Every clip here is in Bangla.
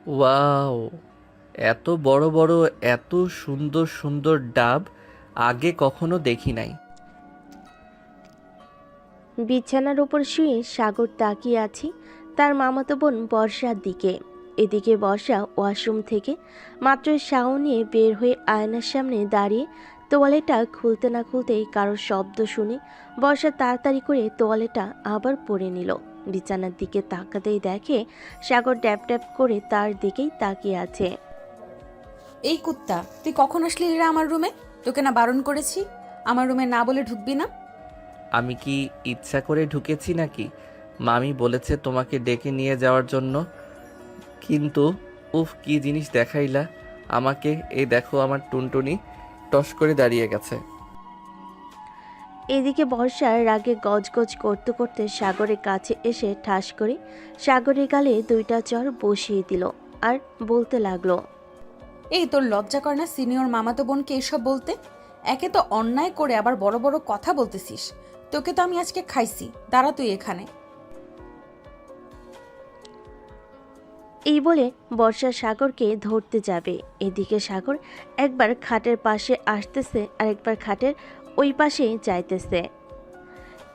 ওয়াও, এত বড় বড়, এত সুন্দর সুন্দর ডাব আগে কখনো দেখি নাই। বিছানার উপর শুয়ে সাগর তাকিয়ে আছে তার মামাতো বোন বর্ষার দিকে। এদিকে বর্ষা ওয়াশরুম থেকে মাত্র শাওয়ার নিয়ে বের হয়ে আয়নার সামনে দাঁড়িয়ে তোয়ালেটা খুলতে না খুলতেই কারোর শব্দ শুনে বর্ষা তাড়াতাড়ি করে তোয়ালেটা আবার পরে নিল। বিছানার দিকে তাকাতেই দেখে সাগর ড্যাপ ড্যাপ করে তার দিকেই তাকিয়ে আছে। এই কুত্তা, তুই কখন আসলি রে আমার রুমে? তোকে না বারণ করেছি আমার রুমে না বলে ঢুকবি না? আমি কি ইচ্ছা করে ঢুকেছি নাকি? মামি বলেছে তোমাকে ডেকে নিয়ে যাওয়ার জন্য। কিন্তু উফ, কি জিনিস দেখাইলা আমাকে। এই দেখো আমার টুনটুনি টস করে দাঁড়িয়ে গেছে। এদিকে বর্ষার রাগে গজগজ করতে করতে সাগরের কাছে এসে ঠাস করে সাগরের গালে দুইটা চড় বসিয়ে দিল আর বলতে লাগলো। এই তোর লজ্জা করে না সিনিয়র মামাতো বোনকে এসব বলতে? একে তো অন্যায় করে আবার বড় বড় কথা বলতেছিস। তোকে তো আমি আজকে খাইছি, দাঁড়া তুই এখানে। এই বলে বর্ষা সাগরকে ধরতে যাবে। এদিকে সাগর একবার খাটের পাশে আসতেছে আর একবার খাটের ওই পাশে যাইতেছে।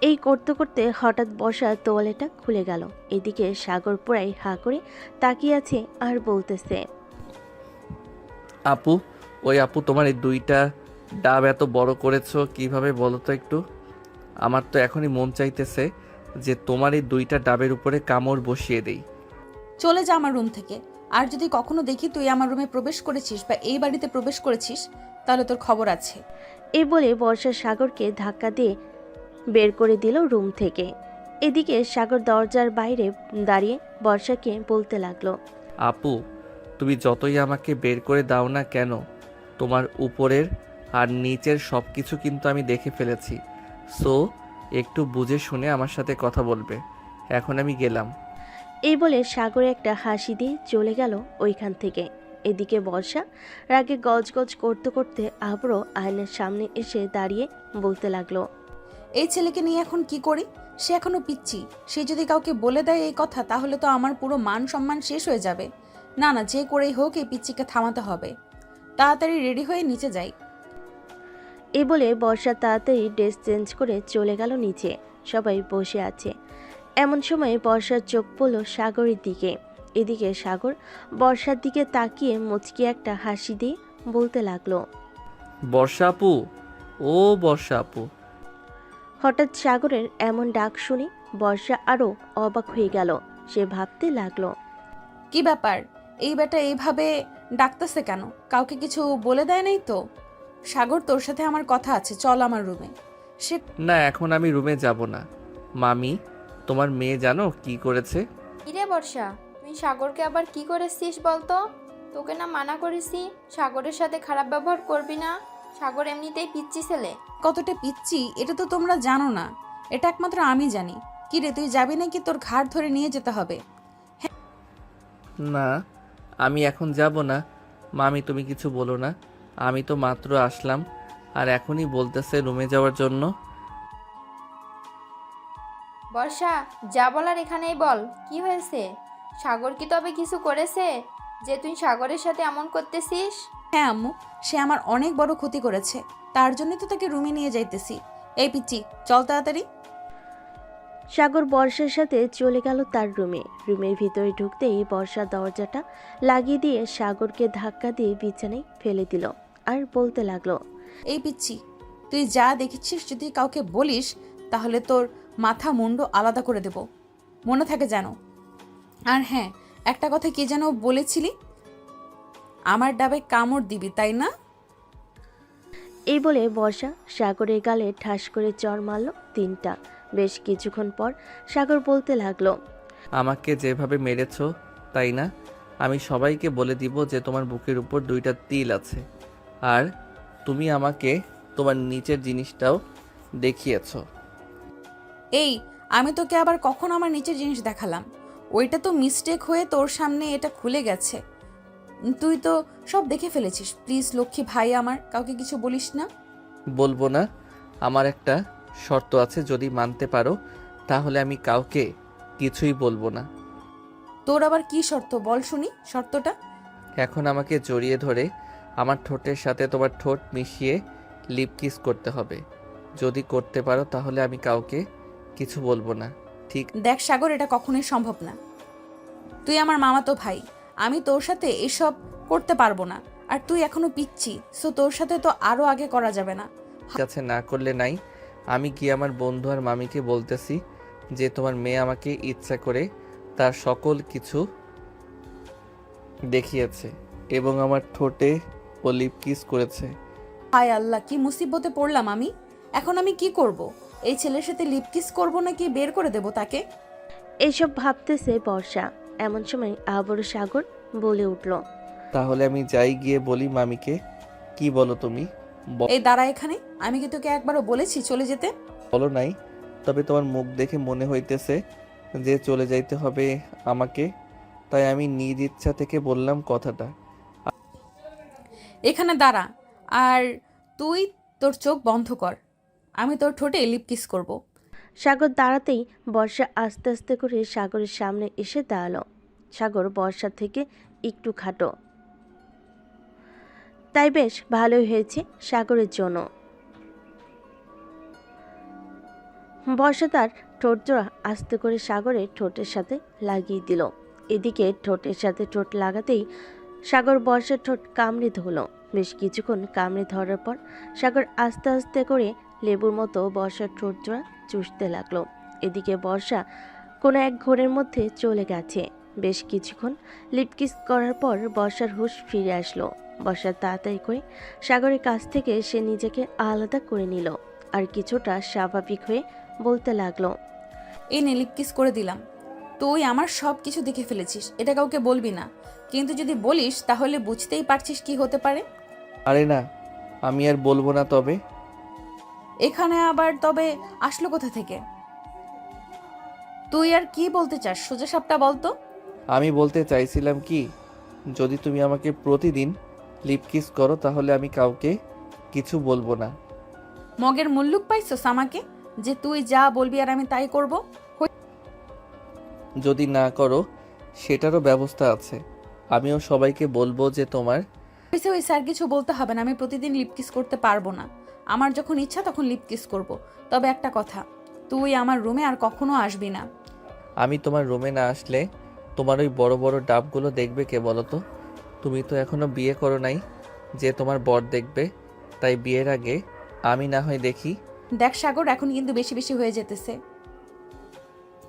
এই করতে করতে হঠাৎ বর্ষার তোয়ালেটা খুলে গেল। এদিকে সাগর পুরাই হা করে তাকিয়ে আছে আর বলতেছে। আপু, ওই আপু, তোমার এই দুইটা ডাব এত বড় করেছো কিভাবে বলো তো একটু? আমার তো এখনই মন চাইতেছে যে তোমার এই দুইটা ডাবের উপরে কামড় বসিয়ে দেই। চলে যা আমার রুম থেকে। আর যদি কখনো দেখি তুই আমার রুমে প্রবেশ করেছিস বা এই বাড়িতে প্রবেশ করেছিস, তাহলে তোর খবর আছে। এই বলে বর্ষা সাগরকে ধাক্কা দিয়ে বের করে দিল রুম থেকে। এদিকে সাগর দরজার বাইরে দাঁড়িয়ে বর্ষাকে বলতে লাগলো। আপু, তুমি যতই আমাকে বের করে দাও না কেন, তোমার উপরের আর নিচের সব কিছু কিন্তু আমি দেখে ফেলেছি। সো একটু বুঝে শুনে আমার সাথে কথা বলবে। এখন আমি গেলাম। এই বলে সাগরে একটা হাসি দিয়ে চলে গেল ওইখান থেকে। এদিকে বর্ষা রাগে গজগজ করতে করতে আবারও আয়নার সামনে এসে দাঁড়িয়ে বলতে লাগলো। এই ছেলেকে নিয়ে এখন কি করি? সে এখনো পিচ্ছি। সে যদি কাউকে বলে দেয় এই কথা, তাহলে তো আমার পুরো মান সম্মান শেষ হয়ে যাবে। না না, যে করেই হোক এই পিচ্চিকে থামাতে হবে। তাড়াতাড়ি রেডি হয়ে নিচে যাই। এই বলে বর্ষা তাড়াতাড়ি ড্রেস চেঞ্জ করে চলে গেল নিচে। সবাই বসে আছে। এমন সময় বর্ষার চোখ পড়ল সাগরের দিকে। এদিকে সাগর বর্ষার দিকে তাকিয়ে মুচকি একটা হাসি দিয়ে বলতে লাগলো। বর্ষা আপু, ও বর্ষা আপু। হঠাৎ সাগরের এমন ডাক শুনে বর্ষা আরো অবাক হয়ে গেল। সে ভাবতে লাগলো। কি ব্যাপার, এই বেটা এইভাবে ডাকতেছে কেন? কাউকে কিছু বলে দেয় নাই তো? সাগর, তোর সাথে আমার কথা আছে, চল আমার রুমে। সে না, এখন আমি রুমে যাব না। মামি, তোমার মেয়ে জানো কি করেছে? কিরে বর্ষা, তুই সাগরকে আবার কি করেছিস বলতো? তোকে না মানা করেছি সাগরের সাথে খারাপ ব্যবহার করবি না। সাগর এমনিতেই পিচ্চি ছেলে। কতটা পিচ্ছি এটা তো তোমরা জানো না, এটা একমাত্র আমি জানি। কি রে, তুই যাবি নাকি তোর ঘাট ধরে নিয়ে যেতে হবে? না, আমি এখন যাব না। মামি, তুমি কিছু বলো না। আমি তো মাত্র আসলাম আর এখনই বলতেছে রুমে যাওয়ার জন্য। বর্ষা, যা বলার এখানেই বল, কি হয়েছে? সাগর কি তবে কিছু করেছে যে তুই সাগরের সাথে এমন করতেছিস? হ্যাঁ আম্মু, সে আমার অনেক বড় ক্ষতি করেছে। তার জন্য তো তাকে রুমে নিয়ে যাইতেছি। এই পিচ্চি, চল তাড়াতাড়ি। সাগর বর্ষার সাথে চলে গেল তার রুমে। রুমের ভিতরে ঢুকতেই বর্ষা দরজাটা লাগিয়ে দিয়ে সাগরকে ধাক্কা দিয়ে বিছানায় ফেলে দিল আর বলতে লাগলো। এই পিচ্চি, তুই যা দেখেছিস যদি কাউকে বলিস, তাহলে তোর মাথা মুন্ড আলাদা করে দেব, মনে থাকে যেন। আর হ্যাঁ, একটা কথা কি যেন বলেছিলি, আমার ডাবে কামড় দিবি, তাই না? এই বলে বর্ষা সাগরের গালে ঠাস করে চড় মারল তিনটা। বেশ কিছুক্ষণ পর সাগর বলতে লাগলো। আমাকে যেভাবে মেরেছো, তাই না, আমি সবাইকে বলে দিব যে তোমার বুকের উপর দুইটা তিল আছে। আর তুমি আমাকে তোমার নিচের জিনিসটাও দেখিয়েছো। এই, আমি তোকে আবার কখন আমার নিচের জিনিস দেখালাম? ওইটা তো মিস্টেক হয়ে তোর সামনে এটা খুলে গেছে। তুই তো সব দেখে ফেলেছিস। প্লিজ লক্ষ্মী ভাই আমার, কাউকে কিছু বলিস না। বলবো না। আমার একটা শর্ত আছে, যদি মানতে পারো তাহলে আমি কাউকে কিছুই বলবো না। তোর আবার কি শর্ত বল শুনি শর্তটা। এখন আমাকে জড়িয়ে ধরে আমার ঠোঁটের সাথে তোমার ঠোঁট মিশিয়ে লিপ কিস করতে হবে। যদি করতে পারো তাহলে আমি কাউকে কিছু বলবো না, ঠিক? দেখ সাগর, এটা কখনোই সম্ভব না। তুই আমার মামাতো ভাই, আমি তোর সাথে এসব করতে পারবো না। আর তুই এখনো পিচ্ছি, সো তোর সাথে তো আরো আগে করা যাবে না। ঠিক আছে, না করলে নাই। আমি গিয়ে আমার বন্ধু আর মামিকে বলতেছি যে তোমার মেয়ে আমাকে ইচ্ছা করে তার সকল কিছু দেখিয়েছে এবং আমার ঠোঁটে ও লিপ কিস করেছে। হায় আল্লাহ, কি মুসিবতে পড়লাম আমি। এখন আমি কি করব? এই ছেলের সাথে লিপকিস করব নাকি বের করে দেব তাকে? এইসব ভাবতেছে বর্ষা। এমন সময় আবারও সাগর বলে উঠল, তাহলে আমি যাই গিয়ে বলি মামিকে। কি বলো তুমি? এই দাঁড়া এখানে। আমি কি তোকে একবারও বলেছি চলে যেতে? বলো নাই, তবে তোমার মুখ দেখে মনে হইতেছে যে চলে যাইতে হবে আমাকে, তাই আমি নিজ ইচ্ছা থেকে বললাম কথাটা। এখানে দাঁড়া, আর তুই তোর চোখ বন্ধ কর। আমি তোর ঠোঁটে লিপকিস করব। সাগর দাঁড়াতেই বর্ষা আস্তে আস্তে করে সাগরের সামনে এসে দাঁড়ালো। সাগর বর্ষা থেকে একটু খাটো, তাই বেশ ভালোই হয়েছে সাগরের জন্য। বর্ষা তার ঠোঁট জোড়া আস্তে করে সাগরের ঠোঁটের সাথে লাগিয়ে দিল। এদিকে ঠোঁটের সাথে ঠোঁট লাগাতেই সাগর বর্ষার ঠোঁট কামড়ে ধরল। বেশ কিছুক্ষণ কামড়ে ধরার পর সাগর আস্তে আস্তে করে লেবুর মতো বর্ষার ঠোঁট জোড়া চুষতে লাগলো। এদিকে বর্ষা কোনো এক ঘোরের মধ্যে চলে গেছে। বেশ কিছুক্ষণ লিপকিস করার পর বর্ষার হুঁশ ফিরে আসলো। বর্ষা তাড়াতাড়ি করে সাগরের কাছ থেকে সে নিজেকে আলাদা করে নিল আর কিছুটা স্বাভাবিক হয়ে বলতে লাগলো, এই নে লিপকিস করে দিলাম। তুই আমার সব কিছু দেখে ফেলেছিস, এটা কাউকে বলবি না। কিন্তু যদি বলিস তাহলে বুঝতেই পারছিস কি হতে পারে। আরে না, আমি আর বলবো না। তবে এখানে আবার তবে আসলো কোথা থেকে? তুই আর কি বলতে চাস সোজা সাপটা বলতো। আমি বলতে চাইছিলাম কি, যদি তুমি আমাকে প্রতিদিন লিপ কিস করো তাহলে আমি কাউকে কিছু বলবো না। মগের মুল্লুক পাইছস আমাকে, যে তুই যা বলবি আর আমি তাই করব? যদি না করো সেটারও ব্যবস্থা আছে। আমিও সবাইকে বলবো যে তোমার। হয়েছে হয়েছে, আর কিছু বলতে হবে না। আমি প্রতিদিন লিপকিস করতে পারবো না। আমার যখন ইচ্ছা তখন লিপকিস করব। তবে একটা কথা, তুই আমার রুমে আর কখনো আসবি না। আমি তোমার রুমে না আসলে তোমার ওই বড় বড় ডাবগুলো দেখবে কে বলো তো? তুমি তো এখনো বিয়ে করো নাই যে তোমার বর দেখবে, তাই বিয়ের আগে আমি না হয় দেখি। দেখ সাগর, এখন কিন্তু বেশি বেশি হয়ে যেতেছে।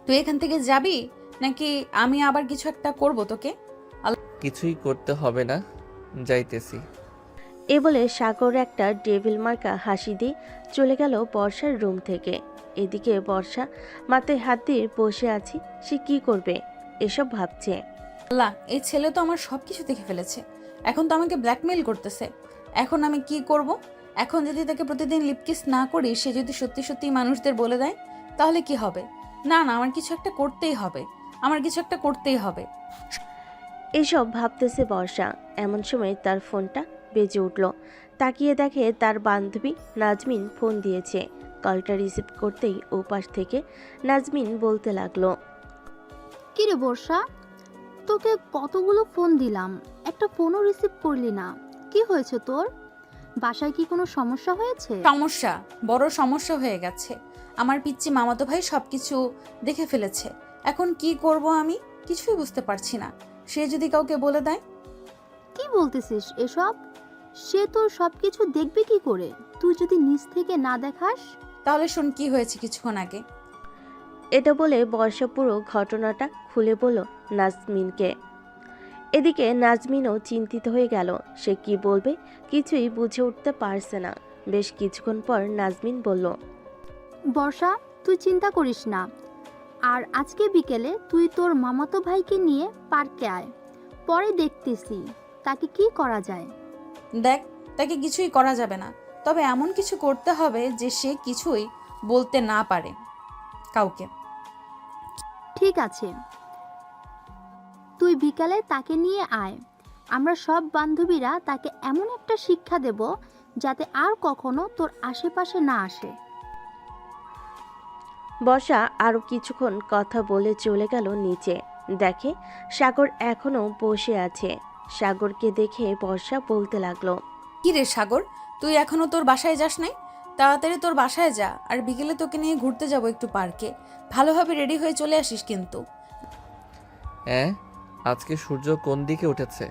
তুই এখান থেকে যাবি নাকি আমি আবার কিছু একটা করব তোকে? কিছুই করতে হবে না, যাইতেছি। এ বলে সাগর একটা ডেভিল মার্কা হাসি দিয়ে চলে গেল বর্ষার রুম থেকে। এদিকে বর্ষা মাথায় হাত দিয়ে বসে আছে। সে কি করবে এসব ভাবছে। আল্লাহ, এই ছেলে তো আমার সবকিছু দেখে ফেলেছে। এখন তো আমাকে ব্ল্যাকমেইল করতেছে। এখন আমি কি করব? এখন যদি তাকে প্রতিদিন লিপকিস না করি, সে যদি সত্যি সত্যি মানুষদের বলে দেয়, তাহলে কি হবে? না না, আমার কিছু একটা করতেই হবে। আমার কিছু একটা করতেই হবে। এসব ভাবতেছে বর্ষা। এমন সময় তার ফোনটা বেজে উঠল। তাকিয়ে দেখে তার বান্ধবী নাজমিন ফোন দিয়েছে। কলটা রিসিভ করতেই ওপাশ থেকে নাজমিন বলতে লাগলো, কিরে বর্ষা, তোকে কতগুলো ফোন দিলাম, একটা ফোনও রিসিভ করলি না। কি হয়েছে তোর? বাসায় কি কোনো সমস্যা হয়েছে? সমস্যা, বড় সমস্যা হয়ে গেছে। আমার পিচ্চি মামাতো ভাই সবকিছু দেখে ফেলেছে। এখন কি করব আমি কিছুই বুঝতে পারছি না। সে যদি কাউকে বলে দেয়? কি বলতেছিস এসব? সে তোর সবকিছু দেখবে কি করে, তুই যদি নিজ থেকে না দেখাস? তাহলে শোন কি হয়েছে কিছুক্ষণ আগে। এটা বলে বর্ষা পুরো ঘটনাটা খুলে বলল নাজমিনকে। এদিকে নাজমিনও চিন্তিত হয়ে গেল। সে কি বলবে কিছুই বুঝে উঠতে পারছে না। বেশ কিছুক্ষণ পর নাজমিন বলল, বর্ষা, তুই চিন্তা করিস না। আর আজকে বিকেলে তুই তোর মামাতো ভাইকে নিয়ে পার্কে আয়, পরে দেখতেছি তাকে কি করা যায়। দেখ, তাকে কিছুই করা যাবে না, তবে এমন কিছু করতে হবে যে সে কিছুই বলতে না পারে কাউকে। ঠিক আছে, তুই বিকালে তাকে নিয়ে আয়। আমরা সব বান্ধবীরা তাকে এমন একটা শিক্ষা দেব যাতে আর কখনো তোর আশেপাশে না আসে। বর্ষা আরও কিছুক্ষণ কথা বলে চলে গেল নিচে। দেখে সাগর এখনো বসে আছে। সাগরকে দেখে বর্ষা বলতে লাগলো, কি রে সাগর, তুই এখনো তোর বাসায় যাস নাই? তাড়াতাড়ি তোর বাসায় যা, আর বিকেলে তোকে নিয়ে ঘুরতে যাব একটু পার্কে। ভালোভাবে রেডি হয়ে চলে আসিস কিন্তু। হ্যাঁ, আজকে সূর্য কোন দিকে উঠেছে?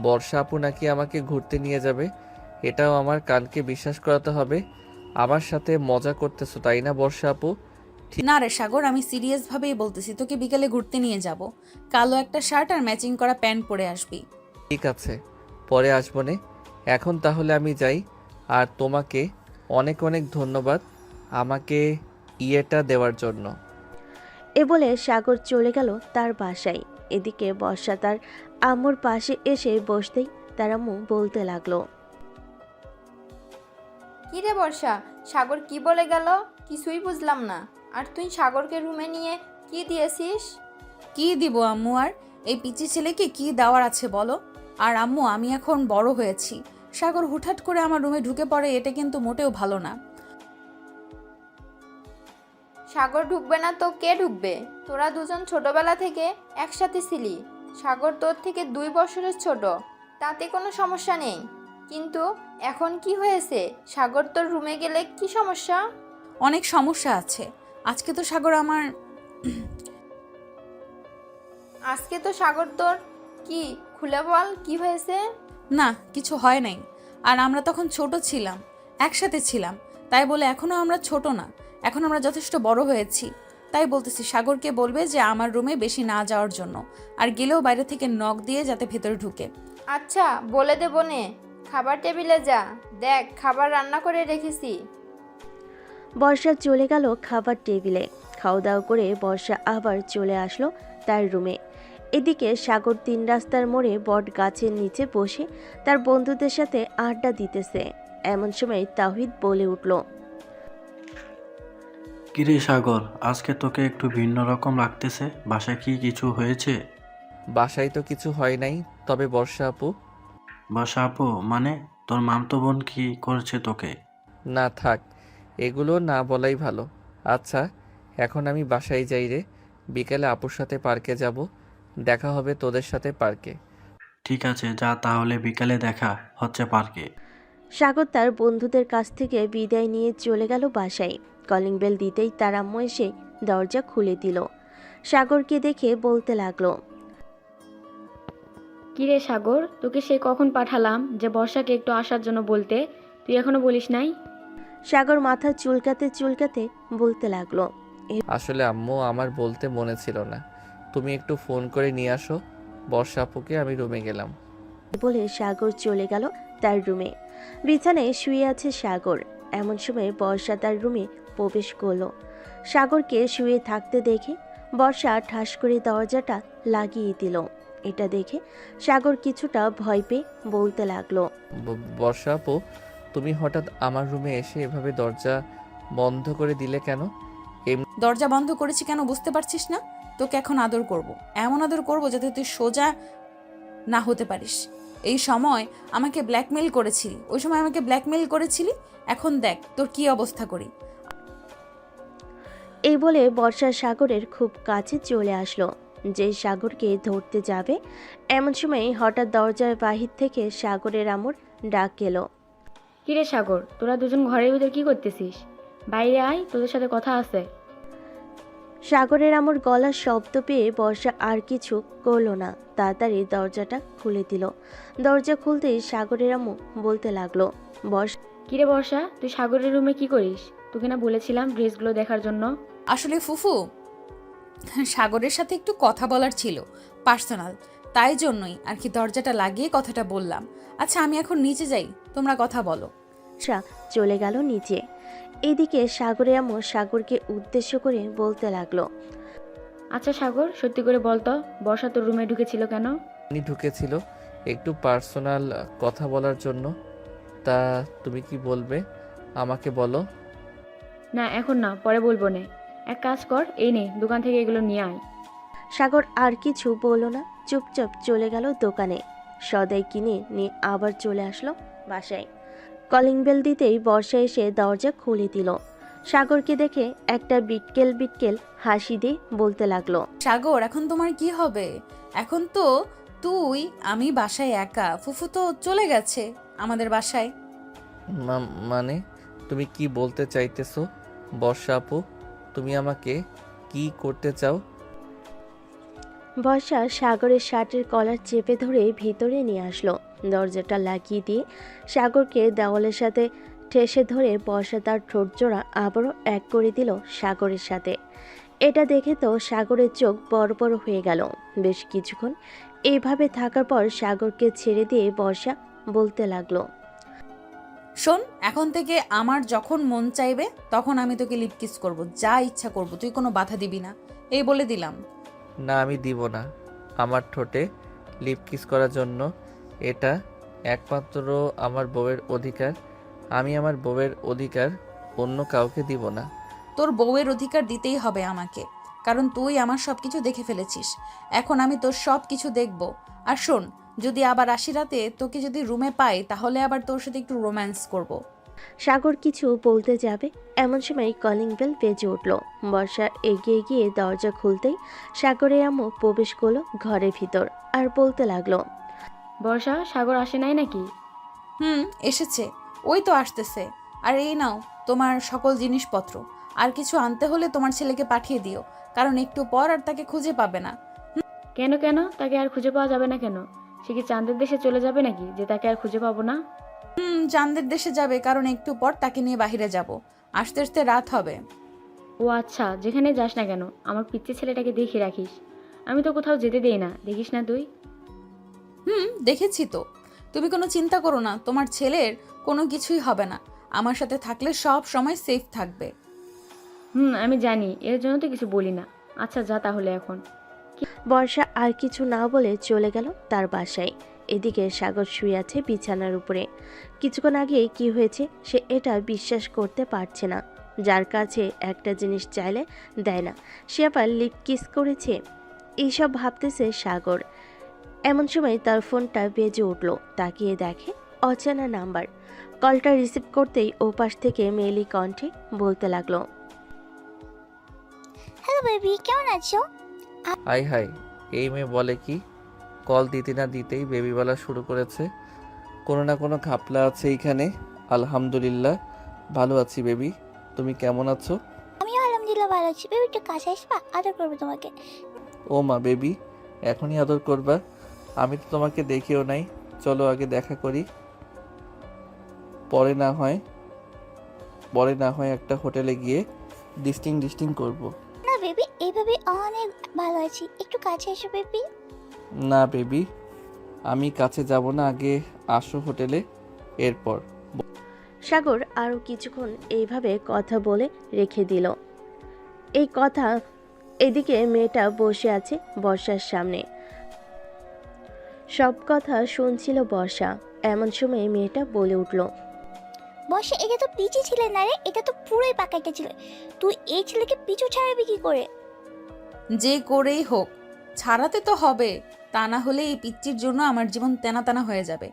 বর্ষা আপু নাকি আমাকে ঘুরতে নিয়ে যাবে? এটাও আমার কানকে বিশ্বাস করাতে হবে। আমার সাথে মজা করতেছো তাই না বর্ষা আপু? না রে সাগর, আমি সিরিয়াস ভাবেই বলতেছি, তোকে বিকেলে ঘুরতে নিয়ে যাব। কালো একটা শার্ট আর ম্যাচিং করা প্যান্ট পরে আসবি। ঠিক আছে, পরে আসবো নে। এখন তাহলে আমি যাই। আর তোমাকে অনেক অনেক ধন্যবাদ আমাকে ইয়েটা দেওয়ার জন্য। এ বলে সাগর চলে গেল তার বাসায়। এদিকে বর্ষা তার আম্মুর পাশে এসে বসতেই তার আম্মু বলতে লাগলো, কি রে বর্ষা, সাগর কি বলে গেল? কিছুই বুঝলাম না। আর তুই সাগরকে রুমে নিয়ে কি দিয়েছিস? কি দিব আম্মু, আর এই পিচি ছেলেকে কি দেওয়ার আছে বলো? আর আম্মু, আমি এখন বড় হয়েছি। সাগর হুটহাট করে আমার রুমে ঢুকে পড়ে, এটা কিন্তু মোটেও ভালো না। সাগর ঢুকবে না তো কে ঢুকবে? তোরা দুজন ছোটবেলা থেকে একসাথে ছিলি। সাগর তোর থেকে 2 বছরের ছোট, তাতে কোনো সমস্যা নেই। কিন্তু এখন কি হয়েছে? সাগর তোর রুমে গেলে কি সমস্যা? অনেক সমস্যা আছে। আজকে তো সাগর আমার আজকে তো সাগর তোর কি, খুলে বল কি হয়েছে? না, কিছু হয় নাই। আর আমরা তখন ছোট ছিলাম, একসাথে ছিলাম। তাই বলে এখনো আমরা ছোট না, এখন আমরা যথেষ্ট বড় হয়েছি। তাই বলতেছি সাগরকে বলবে যে আমার রুমে বেশি না যাওয়ার জন্য, আর গেলেও বাইরে থেকে নক দিয়ে যাতে ভেতরে ঢুকে। আচ্ছা, বলে দেবো নে। খাবার টেবিলে যা, দেখ খাবার রান্না করে রেখেছি। বর্ষা চলে গেল খাবার টেবিলে। খাওয়া দাওয়া করে বর্ষা আবার চলে আসলো তার রুমে। এদিকে সাগর 3 রাস্তার মোড়ে বট গাছের নিচে বসে তার বন্ধুদের সাথে আড্ডা দিতেছে। এমন সময় তাওহিদ বলে উঠল, কিরে সাগর, আজকে তোকে একটু ভিন্ন রকম লাগতেছে। বাসায় কি কিছু হয়েছে? বাসায় তো কিছু হয় নাই, তবে বর্ষা আপু। বাসা আপু মানে? তোর মামতো বোন কি করছে তোকে? না থাক, এগুলো না বলাই ভালো। আচ্ছা, এখন আমি বাসায় যাই রে। বিকেলে আপুর সাথে পার্কে যাব। দেখা হবে তোদের সাথে পার্কে। ঠিক আছে, যা তাহলে, বিকালে দেখা হচ্ছে পার্কে। সাগর তার বন্ধুদের কাছ থেকে বিদায় নিয়ে চলে গেল বাসায়। কলিং বেল দিতেই তার আম্মু এসে দরজা খুলে দিল। সাগরকে দেখে বলতে লাগলো, কিরে সাগর, তোকে সে কখন পাঠালাম যে বর্ষাকে একটু আসার জন্য বলতে, তুই এখনো বলিস নাই? সাগর মাথা চুলকাতে চুলকাতে বলতে লাগলো, আসলে আম্মু, আমার বলতে মনে ছিল না। তুমি একটু ফোন করে নিয়ে আসো বর্ষা আপুকে। আমি রুমে গেলাম। বলে সাগর চলে গেল তার রুমে। বিছানায় শুয়ে আছে সাগর। এমন সময় বর্ষা তার রুমে প্রবেশ করলো। সাগরকে শুয়ে থাকতে দেখে বর্ষা ঠাস করে দরজাটা লাগিয়ে দিল। এটা দেখে সাগর কিছুটা ভয় পেয়ে বলতে লাগলো, বর্ষা আপু, তুমি হঠাৎ আমার রুমে এসে এভাবে দরজা বন্ধ করে দিলে কেন? দরজা বন্ধ করেছি কেন বুঝতে পারছিস না? তোকে এখন আদর করব, এমন আদর করব যাতে তুই সোজা না হতে পারিস। এই সময় আমাকে ব্ল্যাকমেল করেছিলি, ওই সময় আমাকে ব্ল্যাকমেল করেছিলি, এখন দেখ তোর কি অবস্থা করি। এই বলে বর্ষা সাগরের খুব কাছে চলে আসলো। যে সাগরকে ধরতে যাবে এমন সময় হঠাৎ দরজার বাহির থেকে সাগরের আমর ডাক এলো। কিরে সাগর, তোরা দুজন ঘরের ভিতর কি করতেছিস? বাইরে আয়, তোদের সাথে কথা আছে। সাগরের আমর গলার শব্দ পেয়ে বর্ষা আর কিছু করলো না, তাড়াতাড়ি দরজাটা খুলে দিল। দরজা খুলতেই সাগরের আম্মু বলতে লাগলো, কিরে বর্ষা, তুই সাগরের রুমে কি করিস? তোকে না বলেছিলাম ড্রেসগুলো দেখার জন্য? আসলে ফুফু, সাগরের সাথে একটু কথা বলার ছিল, পার্সোনাল, তাই জন্যই আর কি দরজাটা লাগিয়ে কথাটা বললাম। আচ্ছা, আমি এখন নিচে যাই, তোমরা কথা বলো। বর্ষা চলে গেল নিচে। এদিকে সাগরের আম্মু সাগরকে উদ্দেশ্য করে বলতে লাগলো, আচ্ছা সাগর, সত্যি করে বলতো, বর্ষা তোর রুমে ঢুকেছিল কেন? উনি ঢুকেছিল একটু পার্সোনাল কথা বলার জন্য। তা তুমি কি বলবে আমাকে বলো। না এখন না, পরে বলবো নে। এক কাজ কর, এই নে, দোকান থেকে এগুলো নিয়ে আয়। সাগর আর কিছু বলল না, চুপচাপ চলে গেল দোকানে। সদাই কিনে নিয়ে আবার চলে আসলো বাসায়। কলিং বেল দিতেই বর্ষা এসে দরজা খুলে দিল। সাগরকে দেখে একটা বিটকেল বিটকেল হাসি দিয়ে বলতে লাগলো। সাগর, এখন তোমার কি হবে? এখন তো তুই আমি বাসায় একা, ফুফু তো চলে গেছে আমাদের বাসায়। মানে তুমি কি বলতে চাইতেছো বর্ষা আপু? তুমি আমাকে কি করতে চাও? বর্ষা সাগরের শার্টের কলার চেপে ধরে ভিতরে নিয়ে আসলো। দরজাটা লাগিয়ে দিয়ে সাগরকে দেওয়ালের সাথে ঠেসে ধরে বর্ষা তার ঠোঁট জোড়া আবারও এক করে দিল সাগরের সাথে। এটা দেখে তো সাগরের চোখ বড় বড় হয়ে গেল। বেশ কিছুক্ষণ এইভাবে থাকার পর সাগরকে ছেড়ে দিয়ে বর্ষা বলতে লাগলো। শোন, এখন থেকে আমার যখন মন চাইবে তখন আমি তোকে লিপ কিস করবো, যা ইচ্ছা করব, তুই কোনো বাধা দিবি না, এই বলে দিলাম। না, আমি দিব না। আমার ঠোঁটে লিপ কিস করার জন্য এটা একমাত্র আমার বউয়ের অধিকার। আমি আমার বউয়ের অধিকার অন্য কাউকে দিব না। তোর বউয়ের অধিকার দিতেই হবে আমাকে, কারণ তুই আমার সব কিছু দেখে ফেলেছিস। এখন আমি তোর সব কিছু দেখব। আর শোন, যদি আবার আসি রাতে তোকে যদি রুমে পাই তাহলে আবার তোর সাথে একটু রোম্যান্স করব। সাগর কিছু বলতে যাবে এমন সময় কলিং বেল বেজে উঠল। বর্ষা এগিয়ে গিয়ে দরজা খুলতেই সাগরের আম্মু প্রবেশ করলো ঘরের ভিতর আর বলতে লাগলো। বর্ষা, সাগর আসে নাই নাকি? এসেছে, ওই তো আসতেছে। আর এই নাও তোমার সকল জিনিসপত্র। আর কিছু আনতে হলে তোমার ছেলেকে পাঠিয়ে দিও, কারণ একটু পর আর তাকে খুঁজে পাবে না। কেন কেন? তাকে আর খুঁজে পাওয়া যাবে না কেন? সে কি চাঁদের দেশে চলে যাবে নাকি যে তাকে আর খুঁজে পাবো না? চাঁদের দেশে যাবে, কারণ একটু পর তাকে নিয়ে বাইরে যাব, আসতে আসতে রাত হবে। ও আচ্ছা, যেখানে যাস না কেন আমার পিচ্চি ছেলেটাকে দেখে রাখিস। আমি তো কোথাও যেতে দেই না, দেখিস না তুই? দেখেছি তো। তুমি কোনো চিন্তা করো না, তোমার ছেলের কোনো কিছুই হবে না। আমার সাথে থাকলে সব সময় সেফ থাকবে। আমি জানি, এর জন্য তো কিছু বলি না। আচ্ছা যা তাহলে এখন। বর্ষা আর কিছু না বলে চলে গেল তার বাসায়। এদিকে সাগর শুয়ে আছে বিছানার উপরে। কিছুক্ষণ আগে কি হয়েছে সে এটা বিশ্বাস করতে পারছে না। যার কাছে একটা জিনিস চাইলে দেয় না, সে আবার লিপ কিস করেছে। এইসব ভাবতেছে সাগর। এমন সময় তার ফোনটা বেজে উঠল। তাকিয়ে দেখে অচেনা নাম্বার। কলটা রিসিভ করতেই ওপাশ থেকে মেয়েলি কণ্ঠে বলতে লাগলো। হ্যালো বেবি, কেমন আছো? হাই হাই, এই মেয়ে বলে কি? কল দিতে না দিতেই বেবি বলা শুরু করেছে। কোনো না কোনো ঘাপলা আছে এইখানে। আলহামদুলিল্লাহ ভালো আছি বেবি, তুমি কেমন আছো? আমিও আলহামদুলিল্লাহ ভালো আছি। বেবি একটু কাছে আসবা, আদর করবো তোমাকে। ও মা বেবি, এখনই আদর করবা? আমি তো তোমাকে দেখেও নাই। চলো আগে দেখা করি, পরে না হয় একটা হোটেলে গিয়ে ডিস্টিং করব। না বেবি, এইভাবে অনেক ভালো আছি, একটু কাছে এসো বেবি। না বেবি, আমি কাছে যাব না, আগে আসো হোটেলে, এরপর। সাগর আরও কিছুক্ষণ এইভাবে কথা বলে রেখে দিল। এই কথা এদিকে মেয়েটা বসে আছে বর্ষার সামনে, সব কথা শুনছিল বর্ষা। এমন সময় মেয়েটা বলে উঠল। বসে, এটা তো পিছু ছিল না রে, এটা তো পুরোই পাকাইটা ছিল। তুই এই ছেলেকে পিছু ছাড়াবি কি করে? যে করেই হোক ছাড়াতে তো হবে, তা না হলে এই পিচ্চির জন্য আমার জীবন তেনা তেনা হয়ে যাবে।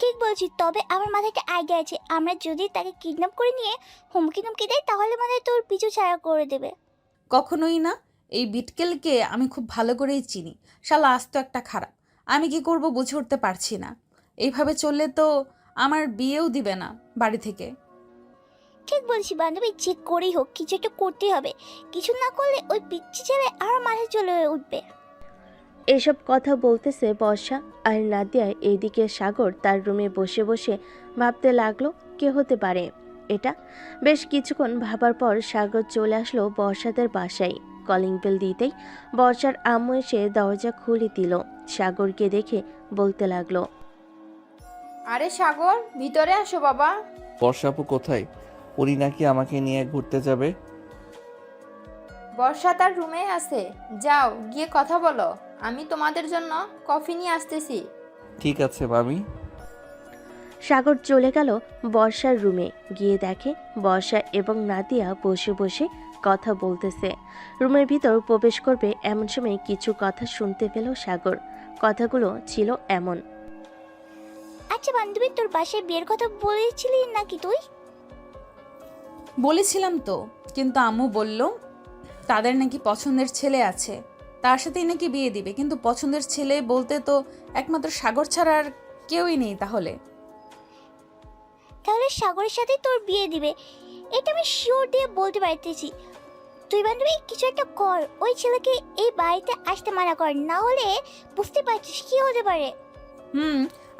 ঠিক বলছি, তবে আমার মাথায় একটা আইডিয়া আছে। আমরা যদি তাকে কিডন্যাপ করে নিয়ে হুমকি দেয় তাহলে মানে তোর পিছু ছাড়া করে দেবে। কখনোই না। এই বিটকেলকে আমি খুব ভালো করেই চিনি। শালা আস্ত একটা খারাপ। আমি কি করব বুঝে উঠতে পারছি না। এইভাবে চললে তো আমার বিয়েও দিবে না বাড়ি থেকে। ঠিক বলছি বান্ধবী, যে করেই হোক কিছু একটা করতেই হবে। কিছু না করলে ওই পিচ্ছি ছেলে আর মাথায় চলে উঠবে। এসব কথা বলতেছে বর্ষা আর নাদিয়া। এইদিকে সাগর তার রুমে বসে বসে ভাবতে লাগলো কে হতে পারে এটা। বেশ কিছুক্ষণ ভাবার পর সাগর চলে আসলো বর্ষাদের বাসায়। কলিং বেল দিতেই বর্ষার আম্মু এসে দরজা খুলে দিল। সাগরকে দেখে বলতে লাগলো। আরে সাগর, ভিতরে আসো বাবা। বর্ষা আপু কোথায়? উনি নাকি আমাকে নিয়ে ঘুরতে যাবে। বর্ষা তার রুমে আছে, যাও গিয়ে কথা বলো। আমি তোমাদের জন্য কফি নিয়ে আসতেছি। ঠিক আছে মামি। সাগর চলে গেল বর্ষার রুমে। গিয়ে দেখে বর্ষা এবং নাদিয়া বসে বসে কথা বলতেছে। রুমের ভিতর প্রবেশ করবে এমন সময় কিছু কথা শুনতে পেল সাগর। কথাগুলো ছিল এমন। আচ্ছা বান্ধবী, তোর বাসায় বিয়ের কথা বলেছিলি নাকি তুই? বলেছিলাম তো, কিন্তু আম্মু বলল তাদের নাকি পছন্দের ছেলে আছে, তার সাথেই নাকি বিয়ে দিবে। কিন্তু পছন্দের ছেলে বলতে তো একমাত্র সাগর ছাড়া আর কেউই নেই। তাহলে তাহলে সাগরের সাথে তোর বিয়ে দিবে, এটা আমি শিওর দিয়ে বলতে পারতেছি। তুই বান্ধবী কিছু একটা কর, ওই ছেলেকে এই বাড়িতে আসতে মানা কর, না হলে বুঝতে পারছিস কি হতে পারে।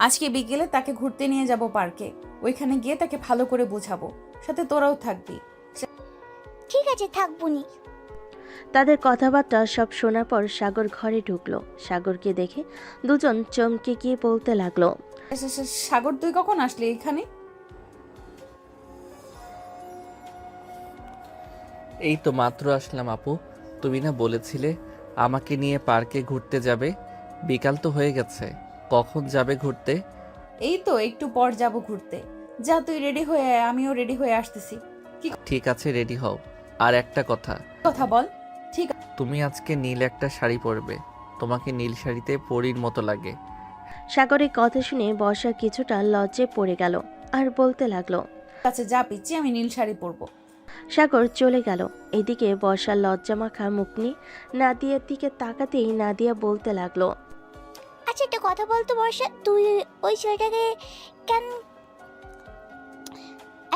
আজকে বিকেলে তাকে ঘুরতে নিয়ে যাব পার্কে, ওইখানে গিয়ে তাকে ভালো করে বোঝাবো, সাথে তোরাও থাকবি। ঠিক আছে, থাকবুনি। তাদের কথাবার্তা সব শোনার পর সাগর ঘরে ঢুকলো। সাগরকে দেখে দুজন চমকে গিয়ে বলতে লাগলো, সাগর তুই কখন আসলি এখানে? এই তো মাত্র আসলাম আপু। তুমি না বলেছিলে আমাকে নিয়ে পার্কে ঘুরতে যাবে? বিকাল তো হয়ে গেছে, কখন যাবে ঘুরতে? এই তো একটু পর যাব ঘুরতে। যা তুই রেডি হয়ে আয়, আমিও রেডি হয়ে আসতেছি। ঠিক আছে, রেডি হও। আর একটা কথা, কথা বল। তুমি আজকে নীল একটা শাড়ি পরবে, তোমাকে নীল শাড়িতে পরীর মতো লাগে। সাগরের কথা শুনে বর্ষা কিছুটা লজ্জে পড়ে গেল আর বলতে লাগলো, আচ্ছা যা পিচ্ছি, আমি নীল শাড়ি পরবো। সাগর চলে গেল। এদিকে বর্ষার লজ্জামাখা মুখ নিয়ে নাদিয়ার দিকে তাকাতেই নাদিয়া বলতে লাগলো, আচ্ছা একটা কথা বলতো বর্ষা, তুই ওই ছেলেটাকে কেন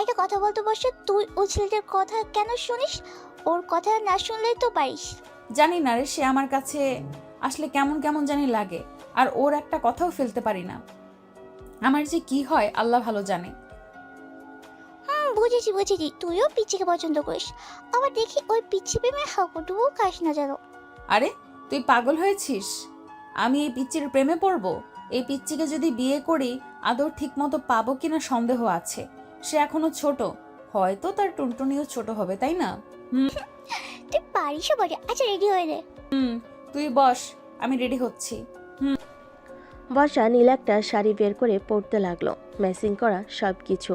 একটা কথা বলতো বর্ষা, তুই ওই ছেলেটার কথা কেন শুনিস? ওর কথা না শুনলেই তো পারিস। জানি না রে, সে আমার কাছে আসলে কেমন কেমন জানি লাগে, আর ওর একটা কথাও ফেলতে পারি না। আমার যে কি হয় আল্লাহ ভালো জানে। বুঝেছি বুঝেছি, তুইও পিচ্ছিকে পছন্দ করিস, আবার দেখি ওই পিচ্ছি প্রেমে হাঁকুটুকু খাস না যেন। আরে তুই পাগল হয়েছিস? আমি এই পিচ্চির প্রেমে পড়বো? এই পিচ্চিকে যদি বিয়ে করি আদৌ ঠিক মতো পাবো কিনা সন্দেহ আছে। সে এখনো ছোট, হয়তো তার টুনটুনিও ছোট হবে, তাই না? তুই পারিস বটে। আচ্ছা রেডি হয়ে রে। তুই বস, আমি রেডি হচ্ছি। বর্ষা নীল একটা শাড়ি বের করে পরতে লাগলো, ম্যাচিং করা সব কিছু,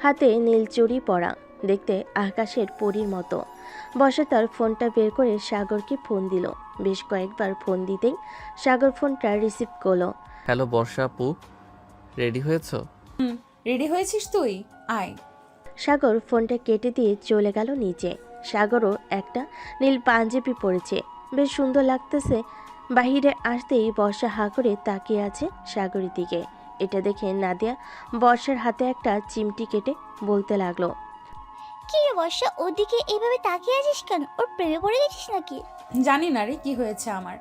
হাতে নীল চুড়ি পরা, দেখতে আকাশের পরীর মতো। বর্ষা তার ফোনটা বের করে সাগরকে ফোন দিল। বেশ কয়েকবার ফোন দিতেই সাগর ফোনটা রিসিভ করলো। হ্যালো বর্ষা আপু, রেডি হয়েছো? রেডি হয়েছিস তুই? আয়। সাগর ফোনটা কেটে দিয়ে চলে গেল নিচে। সাগরও একটা নীল পাঞ্জাবি পরেছে, বেশ সুন্দর লাগতেছে। বাহিরে আসতেই বর্ষা হা করে তাকিয়ে আছে সাগরের দিকে। এটা দেখে নাদিয়া বর্ষার হাতে একটা চিমটি কেটে বলতে লাগলো, কি রে বর্ষা, ওদিকে এইভাবে তাকিয়ে আছিস কেন? ওর প্রেমে পড়ে গেছিস নাকি? জানি না রে কি হয়েছে আমার।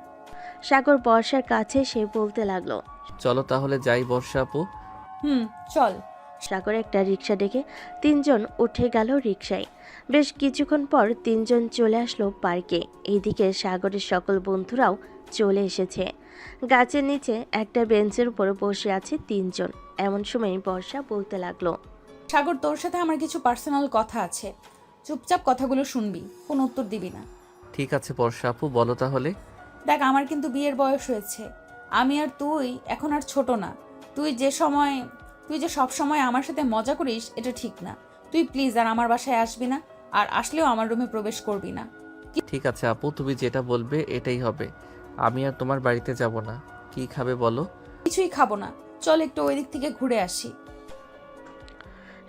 সাগর বর্ষার কাছে সে বলতে লাগলো। চলো তাহলে যাই বর্ষা আপু। চল। সাগর একটা রিক্সা ডেকে তিনজন উঠে গেল রিক্সায়। বেশ কিছুক্ষণ পর তিনজন চলে আসলো পার্কে। এইদিকে সাগরের সকল বন্ধুরাও চলে এসেছে। গাছের নিচে একটা বেঞ্চের উপর বসে আছে তিনজন। এমন সময় বর্ষা বলতে লাগলো, সাগর তোর সাথে আমার কিছু পার্সোনাল কথা আছে, চুপচাপ কথাগুলো শুনবি, কোনো উত্তর দিবি না। ঠিক আছে বর্ষা আপু, বলো তাহলে। দেখ আমার কিন্তু বিয়ের বয়স হয়েছে, আমি আর তুই এখন আর ছোট না। তুই যে সব সময় আমার সাথে মজা করিস এটা ঠিক না। তুই প্লিজ আর আমার বাসায় আসবি না, আর আসলেও আমার রুমে প্রবেশ করবি না। ঠিক আছে আপু, তুমি যেটা বলবে এটাই হবে। আমি আর তোমার বাড়িতে যাব না। কি খাবে বলো? কিছুই খাবো না, চল একটু ওই দিক থেকে ঘুরে আসি।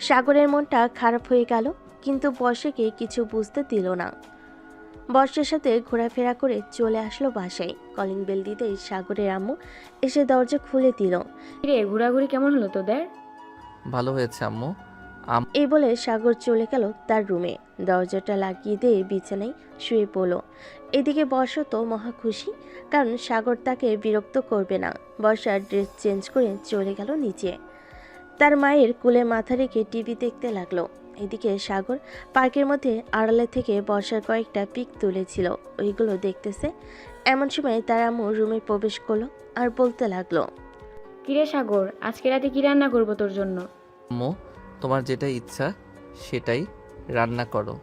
সাগরের মনটা খারাপ হয়ে গেল, কিন্তু বর্ষাকে কিছু বুঝতে দিল না। বর্ষার সাথে ঘোরাফেরা করে চলে আসলো বাসায়। কলিং বেল দিতেই সাগরের আম্মু এসে দরজা খুলে দিল। রে ঘোরাঘুরি কেমন হলো তোদের? ভালো হয়েছে আম্মু। এই বলে সাগর চলে গেল তার রুমে, দরজাটা লাগিয়ে দিয়ে বিছানায় শুয়ে পড়ল। এদিকে বর্ষা তো মহা খুশি, কারণ সাগর তাকে বিরক্ত করবে না। বর্ষা ড্রেস চেঞ্জ করে চলে গেল নিচে, তার মায়ের কোলে মাথা রেখে টিভি দেখতে লাগলো। এদিকে সাগর পার্কের মধ্যে আড়ালে থেকে বর্ষার কয়েকটা পিক তুলেছিল, ওইগুলো দেখতেছে। এমন সময় তার আম্মু রুমে প্রবেশ করলো আর বলতে লাগলো, কিরে সাগর, আজকে রাতে কি রান্না করবো তোর জন্য? আম্মু, তোমার যেটা ইচ্ছা সেটাই রান্না করো।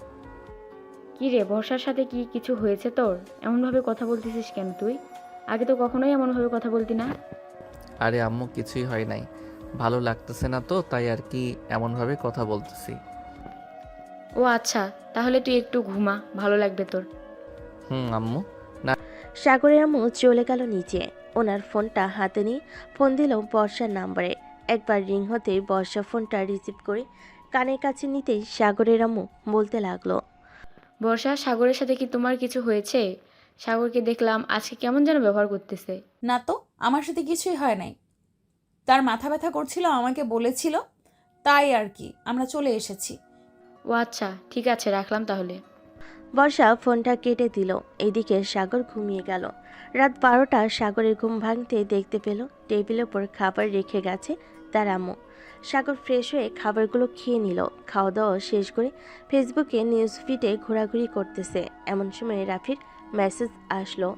কিরে বর্ষার সাথে কি কিছু হয়েছে তোর? এমনভাবে কথা বলতেছিস কেন তুই? আগে তো কখনোই এমনভাবে কথা বলতি না। আরে আম্মু, কিছুই হয় নাই, ভালো লাগতেছে না তো তাই আর কি এমনভাবে কথা বলতেছি। ও আচ্ছা, তাহলে তুই একটু ঘুমা, ভালো লাগবে তোর। আম্মু। সাগরের আম্মু চলে গেল নিচে। ওনার ফোনটা হাতে নিয়ে ফোন দিল বর্ষার নাম্বারে। একবার রিং হতেই বর্ষা ফোনটা রিসিভ করে কানের কাছে নিতেই সাগরের আম্মু বলতে লাগলো। বর্ষা, সাগরের সাথে কি তোমার কিছু হয়েছে? সাগরকে দেখলাম আজকে কেমন যেন ব্যবহার করতেছে। না তো, আমার সাথে কিছুই হয় নাই। তার মাথা ব্যথা করছিল, আমাকে বলেছিল, তাই আর কি আমরা চলে এসেছি। ও আচ্ছা, ঠিক আছে, রাখলাম তাহলে। বর্ষা ফোনটা কেটে দিল। এদিকে সাগর ঘুমিয়ে গেল। রাত 12টা সাগরের ঘুম ভাঙতে দেখতে পেল টেবিলের ওপর খাবার রেখে গেছে তার আম্মু। সাগর ফ্রেশ হয়ে খাবারগুলো খেয়ে নিল। খাওয়া দাওয়া শেষ করে ফেসবুকে নিউজ ফিডে ঘোরাঘুরি করতেছে। এমন সময় রাফির মেসেজ আসলো।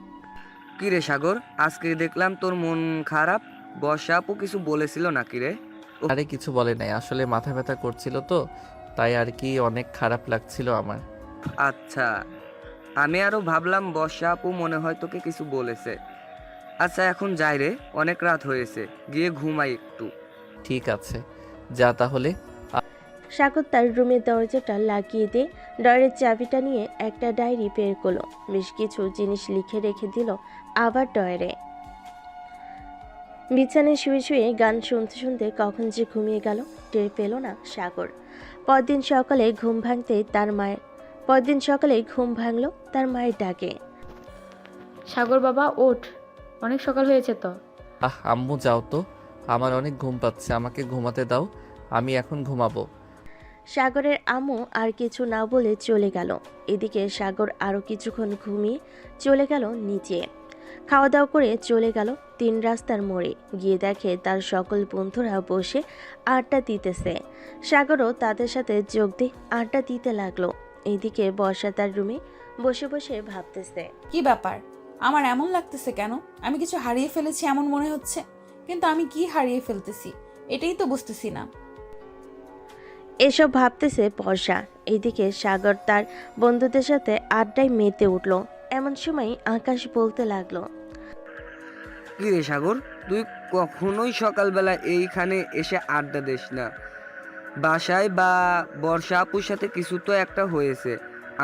কি রে সাগর, আজকে দেখলাম তোর মন খারাপ। বর্ষা আপু কিছু বলেছিল নাকি রে? আরে কিছু বলে নাই, আসলে মাথা ব্যথা করছিল তো, তাই আর কি অনেক খারাপ লাগছিল আমার। আচ্ছা, আমি আরো ভাবলাম বর্ষা আপু মনে হয় তোকে কিছু বলেছে। আচ্ছা এখন যাই রে, অনেক রাত হয়েছে, গিয়ে ঘুমাই একটু। ঠিক আছে, যা তাহলে। সাগর তার রুমের দরজাটা লাগিয়ে দিয়ে ডয়ের চাবিটা নিয়ে একটা ডায়েরি বের করলো। বেশ কিছু জিনিস লিখে রেখে দিল আবার ডয়ারে। বিছানায় শুয়ে শুয়ে গান শুনতে শুনতে কখন যে ঘুমিয়ে গেল টের পেল না সাগর। পরদিন সকালে ঘুম ভাঙলো তার মায়ের ডাকে। সাগর বাবা, ওঠ, অনেক সকাল হয়েছে তো। আম্মু যাও তো, আমার অনেক ঘুম পাচ্ছে, আমাকে ঘুমাতে দাও, আমি এখন ঘুমাবো। সাগরের আম্মু আর কিছু না বলে চলে গেল। এদিকে সাগর আরও কিছুক্ষণ ঘুমিয়ে চলে গেল নিচে। খাওয়া দাওয়া করে চলে গেল 3 রাস্তার মোড়ে। গিয়ে দেখে তার সকল বন্ধুরা বসে আড্ডা দিতেছে। সাগরও তাদের সাথে যোগ দিয়ে আড্ডা দিতে লাগলো। এদিকে বর্ষা তার রুমে বসে বসে ভাবতেছে। কি ব্যাপার, আমার এমন লাগতেছে কেন? আমি কিছু হারিয়ে ফেলেছি এমন মনে হচ্ছে, কিন্তু আমি কি হারিয়ে ফেলতেছি এটাই তো বুঝতেছি না। এসব ভাবতেছে বর্ষা। এদিকে সাগর তার বন্ধুদের সাথে আড্ডায় মেতে উঠল। এমন সময় আকাশ বলতে লাগলো। কি রে সাগর, তুই কখনোই সকালবেলা এইখানে এসে আড্ডা দিস না। বাসায় বা বর্ষা আপুর সাথে কিছু তো একটা হয়েছে,